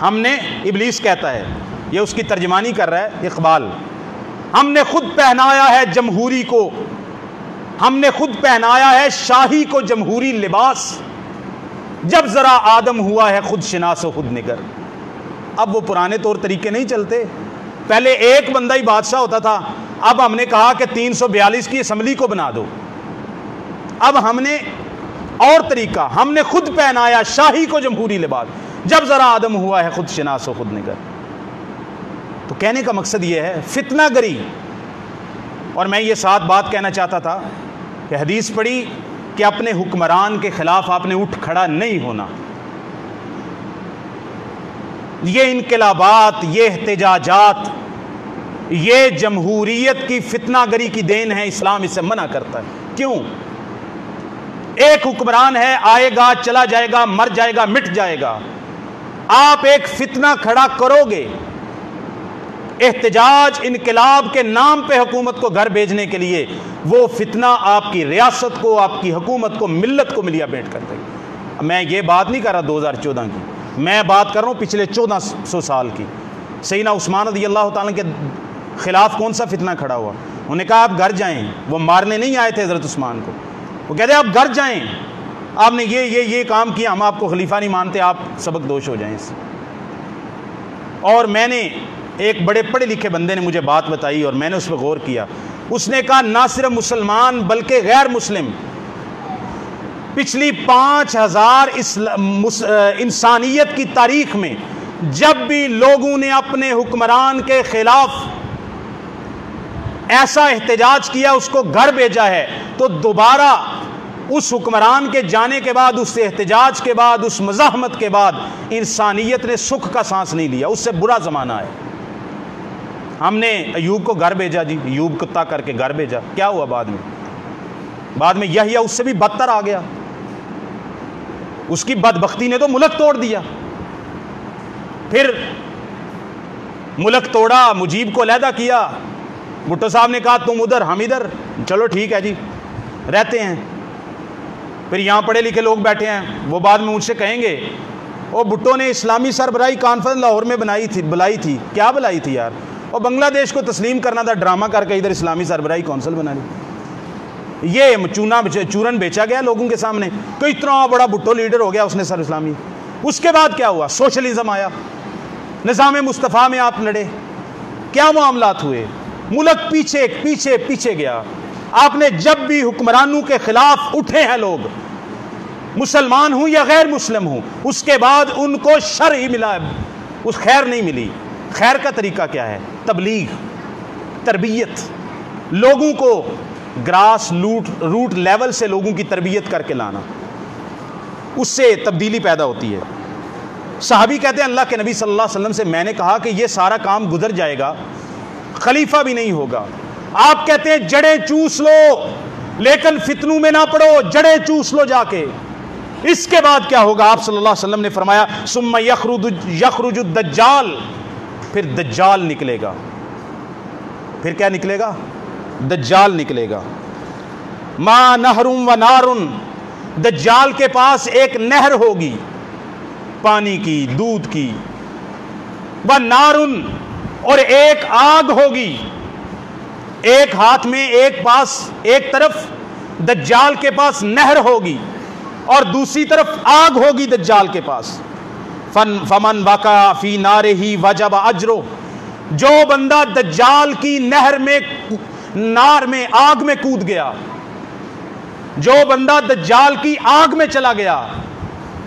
ہم نے، ابلیس کہتا ہے، یہ اس کی ترجمانی کر رہا ہے اقبال، ہم نے خود پہنایا ہے جمہوری کو، ہم نے خود پہنایا ہے شاہی کو جمہوری لباس، جب ذرا آدم ہوا ہے خود شناس و خود نگر. اب وہ پرانے طور طریقے نہیں چلتے. پہلے ایک بندہ ہی بادشاہ ہوتا تھا، اب ہم نے کہا کہ 342 کی اسمبلی کو بنا دو. اب ہم نے اور طریقہ، ہم نے خود پہنایا شاہی کو جمہوری لباس، جب ذرا آدم ہوا ہے خود شناس و خود نگر. تو کہنے کا مقصد یہ ہے فتنہ گری. اور میں یہ ساتھ بات کہنا چاہتا تھا کہ حدیث پڑھی کہ اپنے حکمران کے خلاف آپ نے اٹھ کھڑا نہیں ہونا. یہ انقلابات، یہ احتجاجات، یہ جمہوریت کی فتنہ گری کی دین ہے. اسلام اسے منع کرتا ہے. کیوں؟ ایک حکمران ہے، آئے گا، چلا جائے گا، مر جائے گا، مٹ جائے گا. آپ ایک فتنہ کھڑا کرو گے، احتجاج، انقلاب کے نام پہ حکومت کو گھر بھیجنے کے لیے، وہ فتنہ آپ کی ریاست کو، آپ کی حکومت کو، ملت کو ملیا بیٹھ کر دے گا. میں یہ بات نہیں کر رہا 2014 کی، میں بات کر رہا ہوں پچھلے 1400 سال کی. سیدنا عثمان رضی اللہ تعالیٰ کے خلاف کون سا فتنہ کھڑا ہوا؟ انہوں نے کہا آپ گھر جائیں. وہ مارنے نہیں آئے تھے حضرت عثمان کو، وہ کہتے ہیں آپ گھر جائیں، آپ نے یہ کام کیا، ہم آپ کو خلیفہ نہیں مانتے، آپ سبق دوش ہو جائیں اس سے. اور میں نے، ایک بڑے پڑھے لکھے بندے نے مجھے بات بتائی اور میں نے اس پہ غور کیا. اس نے کہا نہ صرف مسلمان بلکہ غیر مسلم پچھلی 5000 انسانیت کی تاریخ میں جب بھی لوگوں نے اپنے حکمران کے خلاف ایسا احتجاج کیا، اس کو گھر بھیجا ہے، تو دوبارہ اس حکمران کے جانے کے بعد، اس احتجاج کے بعد، اس مزاحمت کے بعد انسانیت نے سکھ کا سانس نہیں لیا۔ اس سے برا زمانہ ہے۔ ہم نے ایوب کو گھر بھیجا جی، ایوب کتا کر کے گھر بھیجا، کیا ہوا بعد میں یحییٰ اس سے بھی بدتر آ گیا، اس کی بدبختی نے تو ملک توڑ دیا۔ پھر ملک توڑا، مجیب کو علیحدہ کیا، بھٹو صاحب نے کہا تم ادھر ہم ادھر، چلو ٹھیک ہے جی رہتے ہیں۔ پھر یہاں پڑھے لکھے لوگ بیٹھے ہیں، وہ بعد میں مجھ سے کہیں گے وہ بھٹو نے اسلامی سربراہی کانفرنس لاہور میں بلائی تھی، کیا بلائی تھی یار؟ اور بنگلہ دیش کو تسلیم کرنا تھا، ڈرامہ کر کے ادھر اسلامی سربراہی کونسل بنا لی۔ یہ چورن بیچا گیا لوگوں کے سامنے تو اتنا بڑا بھٹو لیڈر ہو گیا اس نے سر اسلامی۔ اس کے بعد کیا ہوا؟ سوشلزم آیا، نظام مصطفیٰ میں آپ لڑے، کیا معاملات ہوئے؟ ملک پیچھے گیا۔ آپ نے جب بھی حکمرانوں کے خلاف اٹھے ہیں لوگ، مسلمان ہوں یا غیر مسلم ہوں، اس کے بعد ان کو شر ہی ملا ہے، اس خیر نہیں ملی۔ خیر کا طریقہ کیا ہے؟ تبلیغ، تربیت، لوگوں کو گراس روٹ لیول سے لوگوں کی تربیت کر کے لانا، اس سے تبدیلی پیدا ہوتی ہے۔ صحابی کہتے ہیں اللہ کے نبی صلی اللہ علیہ وسلم سے میں نے کہا کہ یہ سارا کام گزر جائے گا، خلیفہ بھی نہیں ہوگا۔ آپ کہتے ہیں جڑیں چوس لو لیکن فتنوں میں نہ پڑو، جڑیں چوس لو جا کے۔ اس کے بعد کیا ہوگا؟ آپ صلی اللہ علیہ وسلم نے فرمایا ثم یخرج الدجال، پھر دجال نکلے گا۔ پھر کیا نکلے گا؟ دجال نکلے گا۔ ما نہر و نار، دجال کے پاس ایک نہر ہوگی پانی کی، دودھ کی، و نار، اور ایک آگ ہوگی۔ ایک ہاتھ میں ایک طرف دجال کے پاس نہر ہوگی اور دوسری طرف آگ ہوگی دجال کے پاس۔ فمن وقع فی نارہ وجب اجرہ، جو بندہ دجال کی نار میں آگ میں کود گیا، جو بندہ دجال کی آگ میں چلا گیا،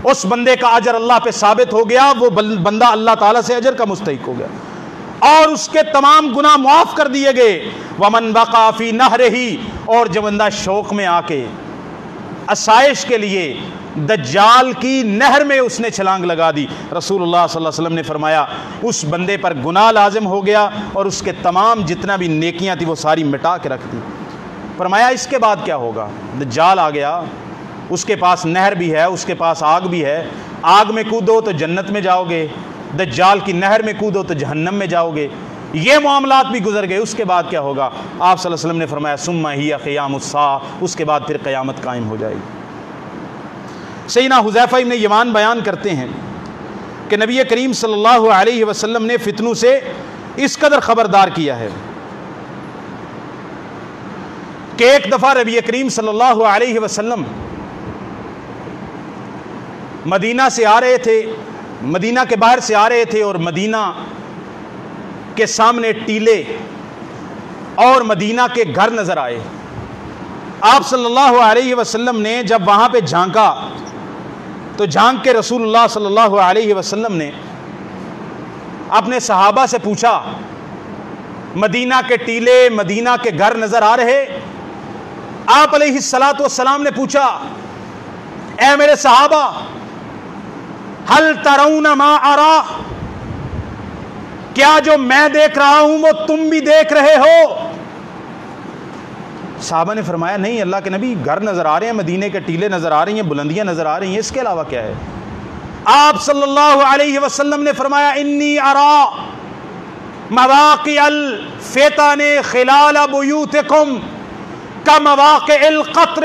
اس بندے کا اجر اللہ پہ ثابت ہو گیا، وہ بندہ اللہ تعالیٰ سے اجر کا مستحق ہو گیا اور اس کے تمام گناہ معاف کر دیے گئے۔ ومن وقع فی نہرہ، اور جو بندہ شوق میں آ کے آسائش کے لیے دجال کی نہر میں اس نے چھلانگ لگا دی، رسول اللہ صلی اللہ علیہ وسلم نے فرمایا اس بندے پر گناہ لازم ہو گیا اور اس کے تمام جتنا بھی نیکیاں تھی وہ ساری مٹا کے رکھ دی۔ فرمایا اس کے بعد کیا ہوگا؟ دجال آ گیا، اس کے پاس نہر بھی ہے، اس کے پاس آگ بھی ہے، آگ میں کودو تو جنت میں جاؤ گے، دجال کی نہر میں کودو تو جہنم میں جاؤ گے۔ یہ معاملات بھی گزر گئے۔ اس کے بعد کیا ہوگا؟ آپ صلی اللہ علیہ وسلم نے فرمایا ثم ہی قیام الساعہ، اس کے بعد پھر قیامت قائم ہو جائے گی۔ سیدنا حذیفہ ابن یمان بیان کرتے ہیں کہ نبی کریم صلی اللہ علیہ وسلم نے فتنوں سے اس قدر خبردار کیا ہے کہ ایک دفعہ نبی کریم صلی اللہ علیہ وسلم مدینہ سے آ رہے تھے، مدینہ کے باہر سے آ رہے تھے اور مدینہ کے سامنے ٹیلے اور مدینہ کے گھر نظر آئے۔ آپ صلی اللہ علیہ وسلم نے جب وہاں پہ جھانکا تو جھانک کے رسول اللہ صلی اللہ علیہ وسلم نے اپنے صحابہ سے پوچھا مدینہ کے ٹیلے، مدینہ کے گھر نظر آ رہے؟ آپ علیہ الصلاۃ والسلام نے پوچھا اے میرے صحابہ ہل ترون ما ارا، کیا جو میں دیکھ رہا ہوں وہ تم بھی دیکھ رہے ہو؟ صحابہ نے فرمایا نہیں اللہ کے نبی، گھر نظر آ رہے ہیں، مدینے کے ٹیلے نظر آ رہی ہیں، بلندیاں نظر آ رہی ہیں، اس کے علاوہ کیا ہے؟ آپ صلی اللہ علیہ وسلم نے فرمایا انی ارا مواقع الفتن خلال بیوتکم کمواقع القطر،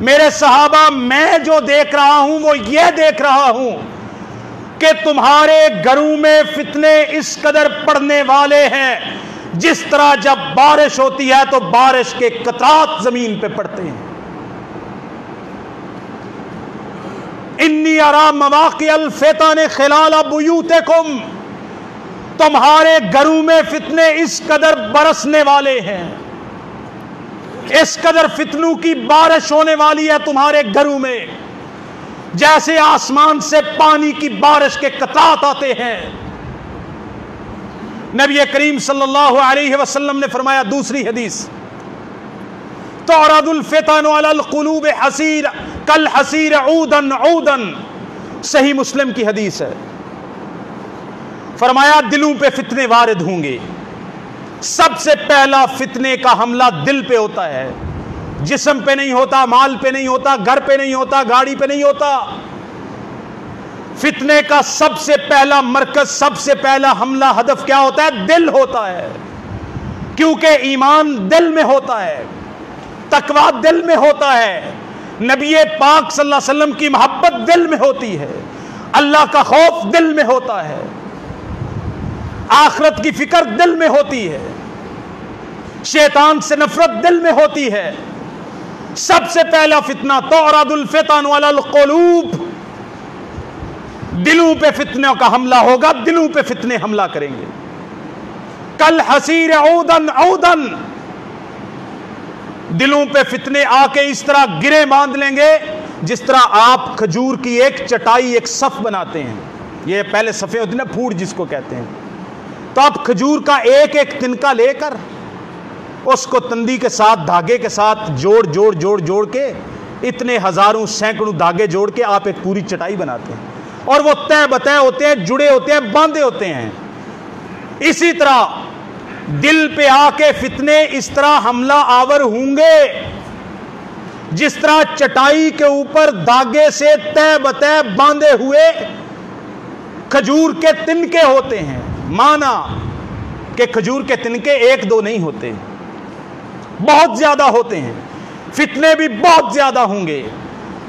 میرے صحابہ میں جو دیکھ رہا ہوں وہ یہ دیکھ رہا ہوں کہ تمہارے گھروں میں فتنے اس قدر پڑنے والے ہیں جس طرح جب بارش ہوتی ہے تو بارش کے قطرات زمین پہ پڑتے ہیں۔ انی ارا مواقع الفتن خلال بیوتکم، تمہارے گھروں میں فتنے اس قدر برسنے والے ہیں، اس قدر فتنوں کی بارش ہونے والی ہے تمہارے گھروں میں جیسے آسمان سے پانی کی بارش کے قطرات آتے ہیں۔ نبی کریم صلی اللہ علیہ وسلم نے فرمایا دوسری حدیث، تعرض الفتن علی القلوب حسیر کالحسیر عودا عودا، صحیح مسلم کی حدیث ہے۔ فرمایا دلوں پہ فتنے وارد ہوں گے، سب سے پہلا فتنے کا حملہ دل پہ ہوتا ہے، جسم پہ نہیں ہوتا، مال پہ نہیں ہوتا، گھر پہ نہیں ہوتا، گاڑی پہ نہیں ہوتا۔ فتنے کا سب سے پہلا مرکز، سب سے پہلا حملہ ہدف کیا ہوتا ہے؟ دل ہوتا ہے، کیونکہ ایمان دل میں ہوتا ہے، تقویٰ دل میں ہوتا ہے، نبی پاک صلی اللہ علیہ وسلم کی محبت دل میں ہوتی ہے، اللہ کا خوف دل میں ہوتا ہے، آخرت کی فکر دل میں ہوتی ہے، شیطان سے نفرت دل میں ہوتی ہے۔ سب سے پہلا فتنہ تعرض الفتن علی القلوب، دلوں پہ فتنوں کا حملہ ہوگا، دلوں پہ فتنے حملہ کریں گے۔ کالحسیر عودا عودا، دلوں پہ فتنے آ کے اس طرح گرے باندھ لیں گے جس طرح آپ کھجور کی ایک چٹائی، ایک صف بناتے ہیں، یہ پہلے صفے ہوتے ہیں نا، پھوڑ جس کو کہتے ہیں، تو آپ کھجور کا ایک ایک تنکا لے کر اس کو تندی کے ساتھ، دھاگے کے ساتھ جوڑ کے اتنے ہزاروں سینکڑوں دھاگے جوڑ کے آپ ایک پوری چٹائی بناتے ہیں، اور وہ تہ بتہ ہوتے ہیں، جڑے ہوتے ہیں، باندھے ہوتے ہیں۔ اسی طرح دل پہ آ کے فتنے اس طرح حملہ آور ہوں گے جس طرح چٹائی کے اوپر دھاگے سے تہ بتہ باندھے ہوئے کھجور کے تنکے ہوتے ہیں۔ مانا کہ کھجور کے تنکے ایک دو نہیں ہوتے، بہت زیادہ ہوتے ہیں، فتنے بھی بہت زیادہ ہوں گے،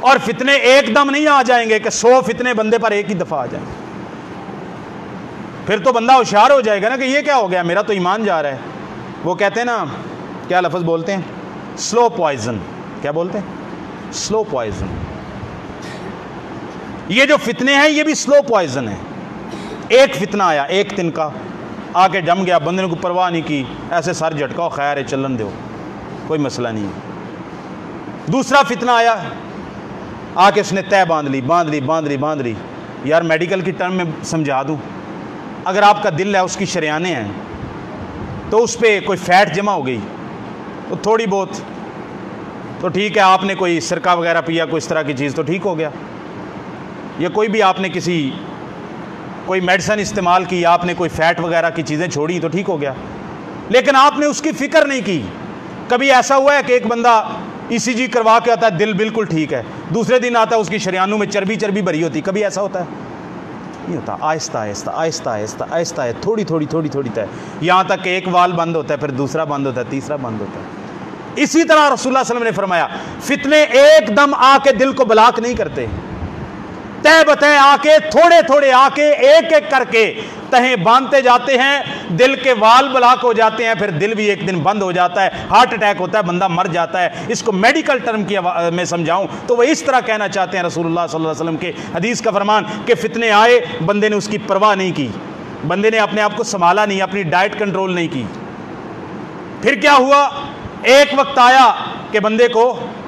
اور فتنے ایک دم نہیں آ جائیں گے کہ 100 فتنے بندے پر ایک ہی دفعہ آ جائیں، پھر تو بندہ ہوشیار ہو جائے گا نا کہ یہ کیا ہو گیا، میرا تو ایمان جا رہا ہے۔ وہ کہتے ہیں نا، کیا لفظ بولتے ہیں؟ Slow poison. کیا بولتے ہیں؟ Slow poison. یہ جو فتنے ہیں یہ بھی سلو پوائزن ہے۔ ایک فتنہ آیا، ایک تنکا آ کے جم گیا، بندے نے کو پرواہ نہیں کی، ایسے سر جھٹکاؤ، خیر ہے چلن دو، کوئی مسئلہ نہیں ہے۔ دوسرا فتنہ آیا، آ کے اس نے تہ باندھ لی۔ یار میڈیکل کی ٹرم میں سمجھا دوں، اگر آپ کا دل ہے، اس کی شریانیں ہیں، تو اس پہ کوئی فیٹ جمع ہو گئی تو تھوڑی بہت تو ٹھیک ہے، آپ نے کوئی سرکہ وغیرہ پیا، کوئی اس طرح کی چیز تو ٹھیک ہو گیا، یا کوئی بھی آپ نے کوئی میڈیسن استعمال کی، آپ نے کوئی فیٹ وغیرہ کی چیزیں چھوڑی تو ٹھیک ہو گیا، لیکن آپ نے اس کی فکر نہیں کی۔ کبھی ایسا ہوا ہے کہ ایک بندہ ECG کروا کے آتا ہے، دل بالکل ٹھیک ہے، دوسرے دن آتا ہے اس کی شریانوں میں چربی بھری ہوتی، کبھی ایسا ہوتا ہے؟ نہیں ہوتا، آہستہ ہے، تھوڑی ہے، یہاں تک کہ ایک وال بند ہوتا ہے، پھر دوسرا بند ہوتا ہے، تیسرا بند ہوتا ہے۔ اسی طرح رسول اللہ صلی اللہ علیہ وسلم نے فرمایا فتنے ایک دم آ کے دل کو بلاک نہیں کرتے، تہ بتہ آ کے تھوڑے آ کے ایک ایک کر کے تہیں باندھتے جاتے ہیں، دل کے وال بلاک ہو جاتے ہیں، پھر دل بھی ایک دن بند ہو جاتا ہے، ہارٹ اٹیک ہوتا ہے، بندہ مر جاتا ہے۔ اس کو میڈیکل ٹرم کی میں سمجھاؤں تو وہ اس طرح کہنا چاہتے ہیں رسول اللہ صلی اللہ علیہ وسلم کے حدیث کا فرمان کہ فتنے آئے، بندے نے اس کی پرواہ نہیں کی، بندے نے اپنے آپ کو سنبھالا نہیں، اپنی ڈائٹ کنٹرول نہیں کی۔ پھر کیا ہوا؟ ایک وقت آیا کہ بندے کو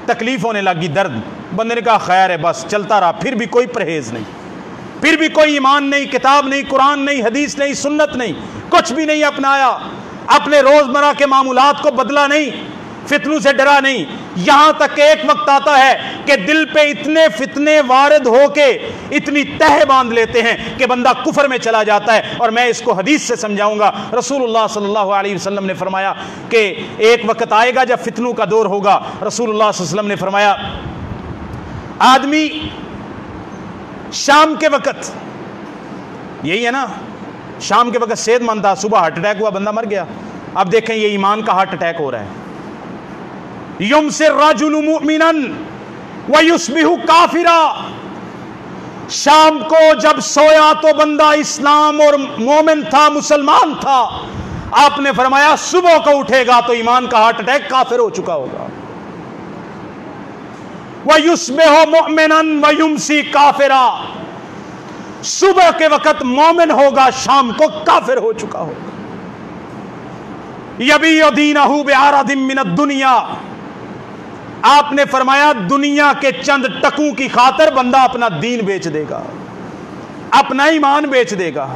تکلیف ہونے لگی، درد، بندے نے کہا خیر ہے، بس چلتا رہا، پھر بھی کوئی پرہیز نہیں، پھر بھی کوئی ایمان نہیں، کتاب نہیں، قرآن نہیں، حدیث نہیں، سنت نہیں، کچھ بھی نہیں اپنایا، اپنے روزمرہ کے معمولات کو بدلا نہیں، فتنوں سے ڈرا نہیں، یہاں تک کہ ایک وقت آتا ہے کہ دل پہ اتنے فتنے وارد ہو کے اتنی تہ باندھ لیتے ہیں کہ بندہ کفر میں چلا جاتا ہے۔ اور میں اس کو حدیث سے سمجھاؤں گا، رسول اللہ صلی اللہ علیہ وسلم نے فرمایا کہ ایک وقت آئے گا جب فتنوں کا دور ہوگا۔ رسول اللہ صلی اللہ علیہ وسلم نے فرمایا آدمی شام کے وقت، یہی ہے نا، شام کے وقت صحت مند تھا، صبح ہارٹ اٹیک ہوا، بندہ مر گیا۔ اب دیکھیں یہ ایمان کا ہارٹ اٹیک ہو رہا ہے۔ یمسی الرجل مؤمنا ویصبح کافرا، شام کو جب سویا تو بندہ اسلام اور مومن تھا، مسلمان تھا، آپ نے فرمایا صبح کو اٹھے گا تو ایمان کا ہارٹ اٹیک، کافر ہو چکا ہوگا۔ وَيُصْبِحُ مُؤْمِنًا وَيُمْسِي كَافِرًا، صبح کے وقت مومن ہوگا، شام کو کافر ہو چکا ہوگا۔ يَبِيعُ دِينَهُ بِعَرَضٍ مِّنَ الدُّنْيَا، آپ نے فرمایا دنیا کے چند ٹکوں کی خاطر بندہ اپنا دین بیچ دے گا، اپنا ایمان بیچ دے گا۔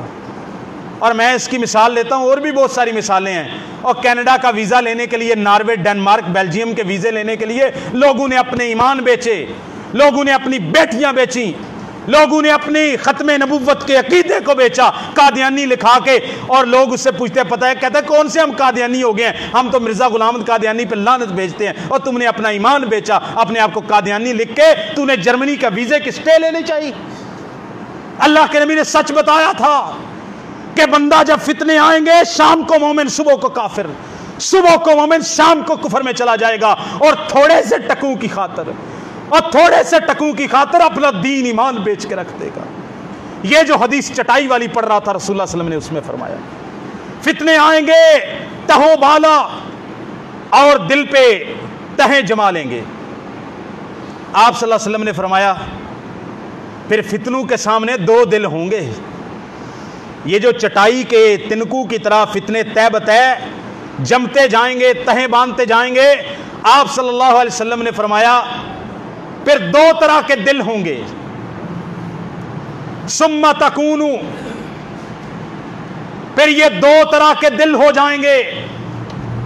اور میں اس کی مثال لیتا ہوں، اور بھی بہت ساری مثالیں ہیں۔ اور کینیڈا کا ویزا لینے کے لیے، ناروے، ڈنمارک، بیلجیم کے ویزے لینے کے لیے لوگوں نے اپنے ایمان بیچے، لوگوں نے اپنی بیٹیاں بیچیں، لوگوں نے اپنی ختم نبوت کے عقیدے کو بیچا قادیانی لکھا کے۔ اور لوگ اس سے پوچھتے ہیں، پتہ ہے، کہتا ہے کون سے ہم قادیانی ہو گئے ہیں، ہم تو مرزا غلام احمد قادیانی پہ لعنت بیچتے ہیں، اور تم نے اپنا ایمان بیچا، اپنے آپ کو قادیانی لکھ کے تو نے جرمنی کا ویزے کی سٹے لینی چاہیے۔ اللہ کے نبی نے سچ بتایا تھا کہ بندہ جب فتنے آئیں گے، شام کو مومن صبح کو کافر، صبح کو مومن شام کو کفر میں چلا جائے گا، اور تھوڑے سے ٹکوں کی خاطر، اور تھوڑے سے ٹکوں کی خاطر اپنا دین ایمان بیچ کے رکھ دے گا۔ یہ جو حدیث چٹائی والی پڑھ رہا تھا رسول اللہ صلی اللہ علیہ وسلم نے اس میں فرمایا فتنے آئیں گے، تہو بالا اور دل پہ تہیں جما لیں گے۔ آپ صلی اللہ علیہ وسلم نے فرمایا پھر فتنوں کے سامنے دو دل ہوں گے۔ یہ جو چٹائی کے تنکوں کی طرح فتنے طے بطے جمتے جائیں گے، تہیں باندھتے جائیں گے، آپ صلی اللہ علیہ وسلم نے فرمایا پھر دو طرح کے دل ہوں گے۔ ثم تکون، پھر یہ دو طرح کے دل ہو جائیں گے۔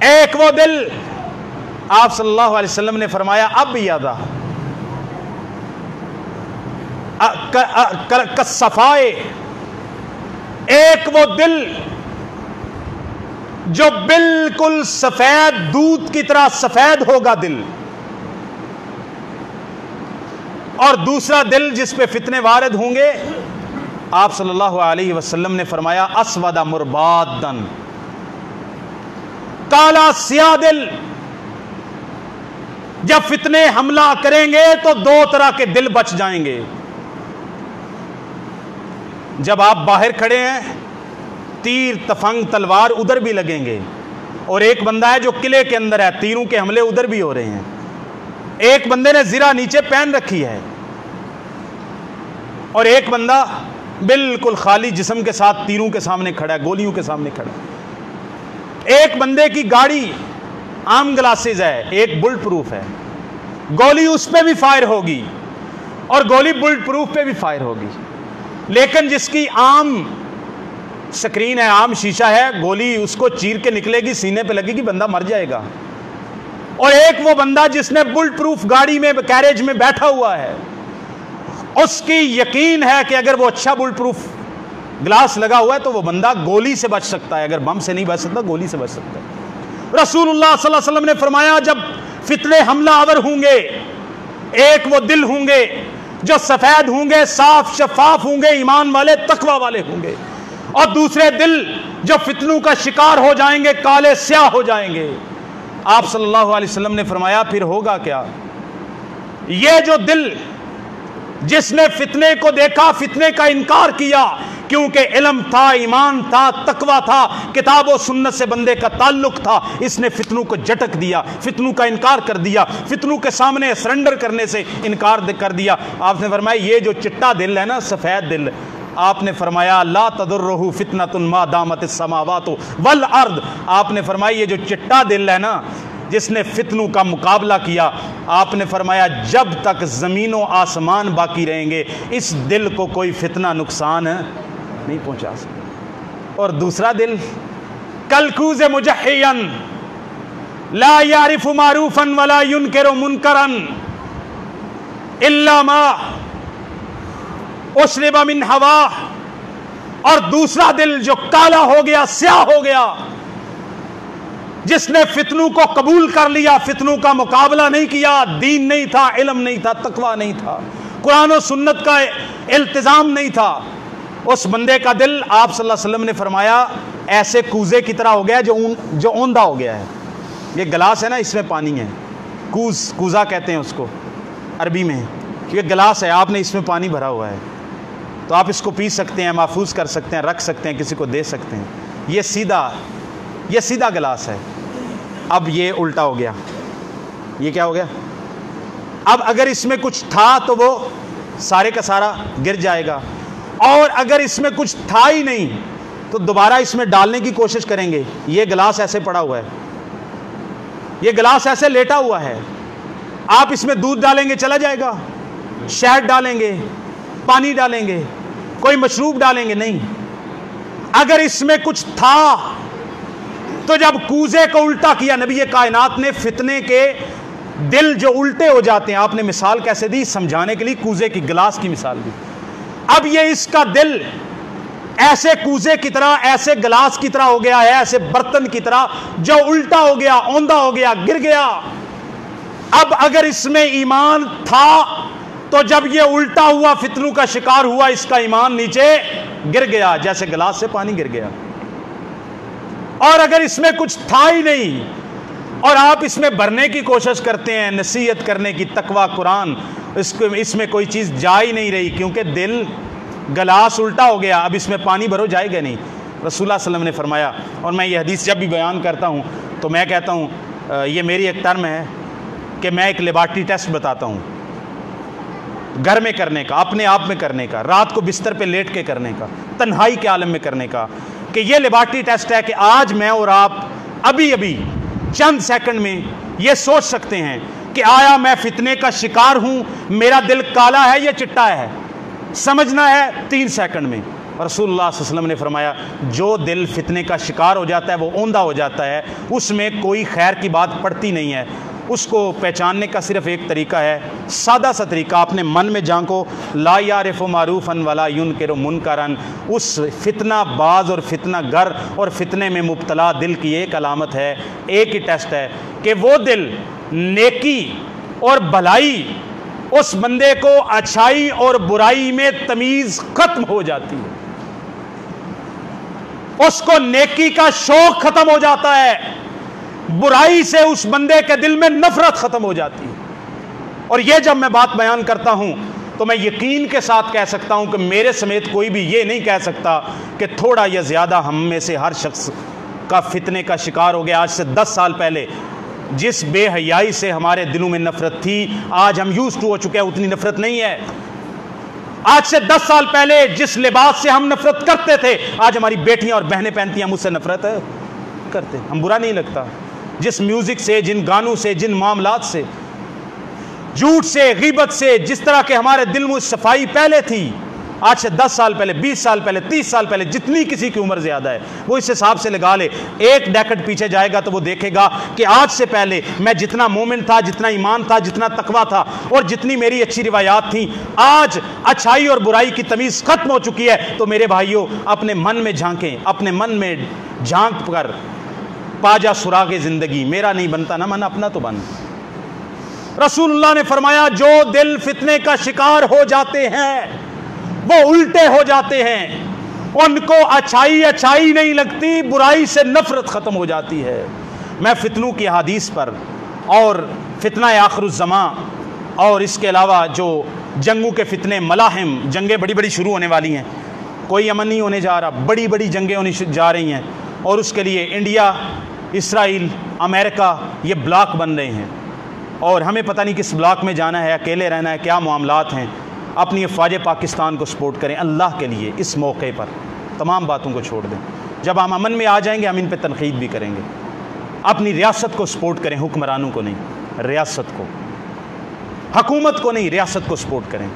ایک وہ دل، آپ صلی اللہ علیہ وسلم نے فرمایا اب یادا کالصفائے، ایک وہ دل جو بالکل سفید دودھ کی طرح سفید ہوگا دل، اور دوسرا دل جس پہ فتنے وارد ہوں گے، آپ صلی اللہ علیہ وسلم نے فرمایا اسود مربادن، کالا سیاہ دل۔ جب فتنے حملہ کریں گے تو دو طرح کے دل بچ جائیں گے۔ جب آپ باہر کھڑے ہیں، تیر تفنگ تلوار ادھر بھی لگیں گے، اور ایک بندہ ہے جو قلعے کے اندر ہے، تیروں کے حملے ادھر بھی ہو رہے ہیں۔ ایک بندے نے زرہ نیچے پہن رکھی ہے، اور ایک بندہ بالکل خالی جسم کے ساتھ تیروں کے سامنے کھڑا ہے، گولیوں کے سامنے کھڑا ہے۔ ایک بندے کی گاڑی عام گلاسز ہے، ایک بلٹ پروف ہے، گولی اس پہ بھی فائر ہوگی اور گولی بلٹ پروف پہ بھی فائر ہوگی۔ لیکن جس کی عام سکرین ہے، عام شیشہ ہے، گولی اس کو چیر کے نکلے گی، سینے پہ لگے گی، بندہ مر جائے گا۔ اور ایک وہ بندہ جس نے بلٹ پروف گاڑی میں، کیریج میں بیٹھا ہوا ہے، اس کی یقین ہے کہ اگر وہ اچھا بلٹ پروف گلاس لگا ہوا ہے تو وہ بندہ گولی سے بچ سکتا ہے، اگر بم سے نہیں بچ سکتا گولی سے بچ سکتا ہے۔ رسول اللہ صلی اللہ علیہ وسلم نے فرمایا جب فتنے حملہ آور ہوں گے، ایک وہ دل ہوں گے جو سفید ہوں گے، صاف شفاف ہوں گے، ایمان والے تقوی والے ہوں گے، اور دوسرے دل جو فتنوں کا شکار ہو جائیں گے، کالے سیاہ ہو جائیں گے۔ آپ صلی اللہ علیہ وسلم نے فرمایا پھر ہوگا کیا؟ یہ جو دل جس نے فتنے کو دیکھا، فتنے کا انکار کیا، کیونکہ علم تھا، ایمان تھا، تقوی تھا، کتاب و سنت سے بندے کا تعلق تھا، اس نے فتنوں کو جھٹک دیا، فتنوں کا انکار کر دیا، فتنوں کے سامنے سرنڈر کرنے سے انکار کر دیا۔ آپ نے فرمایا یہ جو چٹا دل ہے نا، سفید دل، آپ نے فرمایا لا تضرہ فتنۃ ما دامت السماوات والارض، آپ نے فرمایا یہ جو چٹا دل ہے نا، جس نے فتنوں کا مقابلہ کیا، آپ نے فرمایا جب تک زمین و آسمان باقی رہیں گے اس دل کو کوئی فتنہ نقصان نہیں پہنچا سکتا۔ اور دوسرا دل کالکوز مجحیا لا یعرف معروفا ولا ینکر منکرا الا ما اشرب من ہواہ، اور دوسرا دل جو کالا ہو گیا، سیاہ ہو گیا، جس نے فتنوں کو قبول کر لیا، فتنوں کا مقابلہ نہیں کیا، دین نہیں تھا، علم نہیں تھا، تقوی نہیں تھا، قرآن و سنت کا التزام نہیں تھا، اس بندے کا دل آپ صلی اللہ علیہ وسلم نے فرمایا ایسے کوزے کی طرح ہو گیا جو اوندھا ہو گیا ہے۔ یہ گلاس ہے نا، اس میں پانی ہے، کوزا کہتے ہیں اس کو عربی میں، یہ گلاس ہے، آپ نے اس میں پانی بھرا ہوا ہے، تو آپ اس کو پی سکتے ہیں، محفوظ کر سکتے ہیں، رکھ سکتے ہیں، کسی کو دے سکتے ہیں۔ یہ سیدھا گلاس ہے۔ اب یہ الٹا ہو گیا، یہ کیا ہو گیا؟ اب اگر اس میں کچھ تھا تو وہ سارے کا سارا گر جائے گا، اور اگر اس میں کچھ تھا ہی نہیں تو دوبارہ اس میں ڈالنے کی کوشش کریں گے۔ یہ گلاس ایسے پڑا ہوا ہے، یہ گلاس ایسے لیٹا ہوا ہے، آپ اس میں دودھ ڈالیں گے چلا جائے گا؟ شہد ڈالیں گے، پانی ڈالیں گے، کوئی مشروب ڈالیں گے؟ نہیں۔ اگر اس میں کچھ تھا تو جب کوزے کو الٹا کیا نبی کائنات نے، فتنے کے دل جو الٹے ہو جاتے ہیں، آپ نے مثال کیسے دی سمجھانے کے لیے؟ کوزے کی گلاس کی مثال دی۔ اب یہ اس کا دل ایسے کوزے کی طرح، ایسے گلاس کی طرح ہو گیا ہے، ایسے برتن کی طرح جو الٹا ہو گیا، اوندا ہو گیا، گر گیا۔ اب اگر اس میں ایمان تھا تو جب یہ الٹا ہوا، فتنوں کا شکار ہوا، اس کا ایمان نیچے گر گیا جیسے گلاس سے پانی گر گیا۔ اور اگر اس میں کچھ تھا ہی نہیں اور آپ اس میں بھرنے کی کوشش کرتے ہیں، نصیحت کرنے کی، تقویٰ، قرآن، اس میں کوئی چیز جا ہی نہیں رہی، کیونکہ دل گلاس الٹا ہو گیا، اب اس میں پانی بھرو جائے گا نہیں۔ رسول اللہ صلی اللہ علیہ وسلم نے فرمایا، اور میں یہ حدیث جب بھی بیان کرتا ہوں تو میں کہتا ہوں یہ میری ایک ٹرم ہے کہ میں ایک لیبارٹری ٹیسٹ بتاتا ہوں، گھر میں کرنے کا، اپنے آپ میں کرنے کا، رات کو بستر پہ لیٹ کے کرنے کا، تنہائی کے عالم میں کرنے کا، کہ یہ لیبارٹری ٹیسٹ ہے کہ آج میں اور آپ ابھی چند سیکنڈ میں یہ سوچ سکتے ہیں کہ آیا میں فتنے کا شکار ہوں، میرا دل کالا ہے یا چٹا ہے؟ سمجھنا ہے 3 سیکنڈ میں۔ رسول اللہ صلی اللہ علیہ وسلم نے فرمایا جو دل فتنے کا شکار ہو جاتا ہے وہ اوندا ہو جاتا ہے، اس میں کوئی خیر کی بات پڑتی نہیں ہے۔ اس کو پہچاننے کا صرف ایک طریقہ ہے، سادہ سا طریقہ، اپنے من میں جھانکو، لا یعرف معروفا ولا ینکر منکرا۔ اس فتنہ باز اور فتنہ گر اور فتنے میں مبتلا دل کی ایک علامت ہے، ایک ہی ٹیسٹ ہے کہ وہ دل نیکی اور بھلائی، اس بندے کو اچھائی اور برائی میں تمیز ختم ہو جاتی ہے، اس کو نیکی کا شوق ختم ہو جاتا ہے، برائی سے اس بندے کے دل میں نفرت ختم ہو جاتی ہے۔ اور یہ جب میں بات بیان کرتا ہوں تو میں یقین کے ساتھ کہہ سکتا ہوں کہ میرے سمیت کوئی بھی یہ نہیں کہہ سکتا کہ تھوڑا یا زیادہ ہم میں سے ہر شخص کا فتنے کا شکار ہو گیا۔ آج سے 10 سال پہلے جس بے حیائی سے ہمارے دلوں میں نفرت تھی، آج ہم یوز ٹو ہو چکے ہیں، اتنی نفرت نہیں ہے۔ آج سے 10 سال پہلے جس لباس سے ہم نفرت کرتے تھے، آج ہماری بیٹیاں اور بہنیں پہنتی ہیں، ہم اس سے نفرت کرتے، ہم برا نہیں لگتا۔ جس میوزک سے، جن گانوں سے، جن معاملات سے، جھوٹ سے، غیبت سے، جس طرح کے ہمارے دل میں صفائی پہلے تھی، آج سے 10 سال پہلے، 20 سال پہلے، 30 سال پہلے، جتنی کسی کی عمر زیادہ ہے وہ اس حساب سے لگا لے، ایک ڈیکڈ پیچھے جائے گا تو وہ دیکھے گا کہ آج سے پہلے میں جتنا مومن تھا، جتنا ایمان تھا، جتنا تقویٰ تھا اور جتنی میری اچھی روایات تھیں، آج اچھائی اور برائی کی تمیز ختم ہو چکی ہے۔ تو میرے بھائیوں، اپنے من میں جھانکیں، اپنے من میں جھانک کر پا جا سراغ زندگی، میرا نہیں بنتا نہ من، اپنا تو بن۔ رسول اللہ نے فرمایا جو دل فتنے کا شکار ہو جاتے ہیں وہ الٹے ہو جاتے ہیں، ان کو اچھائی نہیں لگتی، برائی سے نفرت ختم ہو جاتی ہے۔ میں فتنوں کی حدیث پر اور فتنہ آخر الزماں اور اس کے علاوہ جو جنگوں کے فتنے، ملاحم، جنگیں بڑی بڑی شروع ہونے والی ہیں، کوئی امن نہیں ہونے جا رہا، بڑی بڑی جنگیں ہونے جا رہی ہیں، اور اس کے لیے انڈیا، اسرائیل، امریکہ یہ بلاک بن رہے ہیں، اور ہمیں پتہ نہیں کس بلاک میں جانا ہے، اکیلے رہنا ہے، کیا معاملات ہیں۔ اپنی افواج پاکستان کو سپورٹ کریں اللہ کے لیے، اس موقع پر تمام باتوں کو چھوڑ دیں۔ جب ہم امن میں آ جائیں گے ہم ان پہ تنقید بھی کریں گے۔ اپنی ریاست کو سپورٹ کریں، حکمرانوں کو نہیں، ریاست کو، حکومت کو نہیں، ریاست کو سپورٹ کریں۔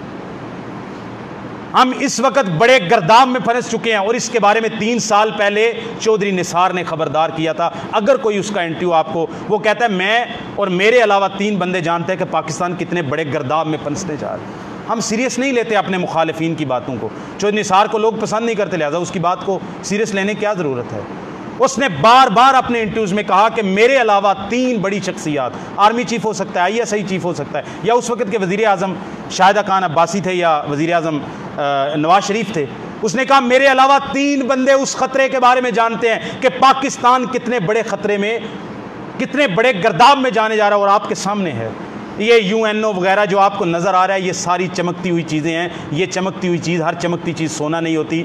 ہم اس وقت بڑے گرداب میں پھنس چکے ہیں، اور اس کے بارے میں 3 سال پہلے چودھری نثار نے خبردار کیا تھا۔ اگر کوئی اس کا انٹرویو آپ کو، وہ کہتا ہے میں اور میرے علاوہ 3 بندے جانتے ہیں کہ پاکستان کتنے بڑے گرداب میں پھنسنے جا رہے ہیں۔ ہم سیریس نہیں لیتے اپنے مخالفین کی باتوں کو، چودھری نثار کو لوگ پسند نہیں کرتے، لہذا اس کی بات کو سیریس لینے کی کیا ضرورت ہے۔ اس نے بار بار اپنے انٹرویوز میں کہا کہ میرے علاوہ 3 بڑی شخصیات، آرمی چیف ہو سکتا ہے، ISI چیف ہو سکتا ہے، یا اس وقت کے وزیر اعظم شاہدہ خان عباسی تھے، یا وزیر اعظم نواز شریف تھے۔ اس نے کہا میرے علاوہ 3 بندے اس خطرے کے بارے میں جانتے ہیں کہ پاکستان کتنے بڑے خطرے میں، کتنے بڑے گرداب میں جانے جا رہا ہے، اور آپ کے سامنے ہے۔ یہ UNO وغیرہ جو آپ کو نظر آ رہا ہے، یہ ساری چمکتی ہوئی چیزیں ہیں۔ یہ چمکتی ہوئی چیز، ہر چمکتی چیز سونا نہیں ہوتی۔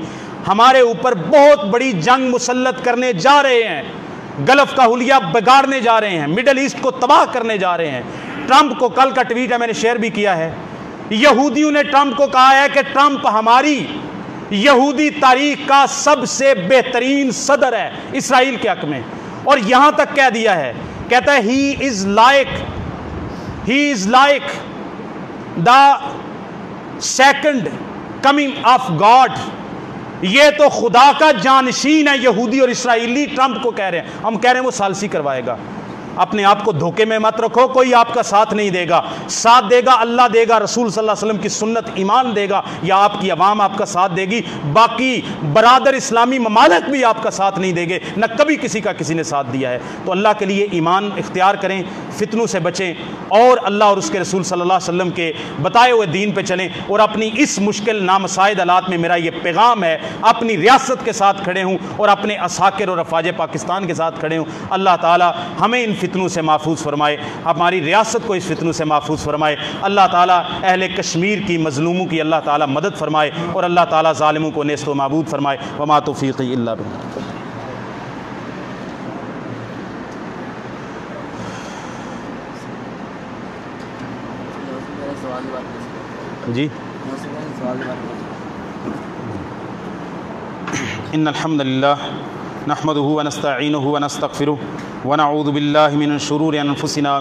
ہمارے اوپر بہت بڑی جنگ مسلط کرنے جا رہے ہیں، گلف کا حلیہ بگاڑنے جا رہے ہیں، مڈل ایسٹ کو تباہ کرنے جا رہے ہیں۔ ٹرمپ کو، کل کا ٹویٹ ہے میں نے شیئر بھی کیا ہے، یہودیوں نے ٹرمپ کو کہا ہے کہ ٹرمپ ہماری یہودی تاریخ کا سب سے بہترین صدر ہے اسرائیل کے حق میں، اور یہاں تک کہہ دیا ہے، کہتا ہے he is like He is like the second coming of God. یہ تو خدا کا جانشین ہے. یہودی اور اسرائیلی ٹرمپ کو کہہ رہے ہیں. ہم کہہ رہے ہیں وہ ثالثی کروائے گا. اپنے آپ کو دھوکے میں مت رکھو, کوئی آپ کا ساتھ نہیں دے گا. ساتھ دے گا اللہ دے گا, رسول صلی اللہ علیہ وسلم کی سنت ایمان دے گا, یا آپ کی عوام آپ کا ساتھ دے گی. باقی برادر اسلامی ممالک بھی آپ کا ساتھ نہیں دے گے, نہ کبھی کسی کا کسی نے ساتھ دیا ہے. تو اللہ کے لیے ایمان اختیار کریں, فتنوں سے بچیں, اور اللہ اور اس کے رسول صلی اللہ علیہ وسلم کے بتائے ہوئے دین پہ چلیں. اور اپنی اس مشکل نامساعد حالات میں میرا یہ پیغام ہے, اپنی ریاست کے ساتھ کھڑے ہوں اور اپنے عساکر اور افواج پاکستان کے ساتھ کھڑے ہوں. اللہ تعالی ہمیں ان فتنوں سے محفوظ فرمائے, ہماری ریاست کو اس فتنوں سے محفوظ فرمائے. اللہ تعالیٰ اہل کشمیر کی مظلوموں کی اللہ تعالیٰ مدد فرمائے, اور اللہ تعالیٰ ظالموں کو نیست و معبود فرمائے. وما توفیقی الا باللہ. جی ان الحمد للہ نحمده ونستعینه ونستغفره ونعوذ باللہ من شرور انفسنا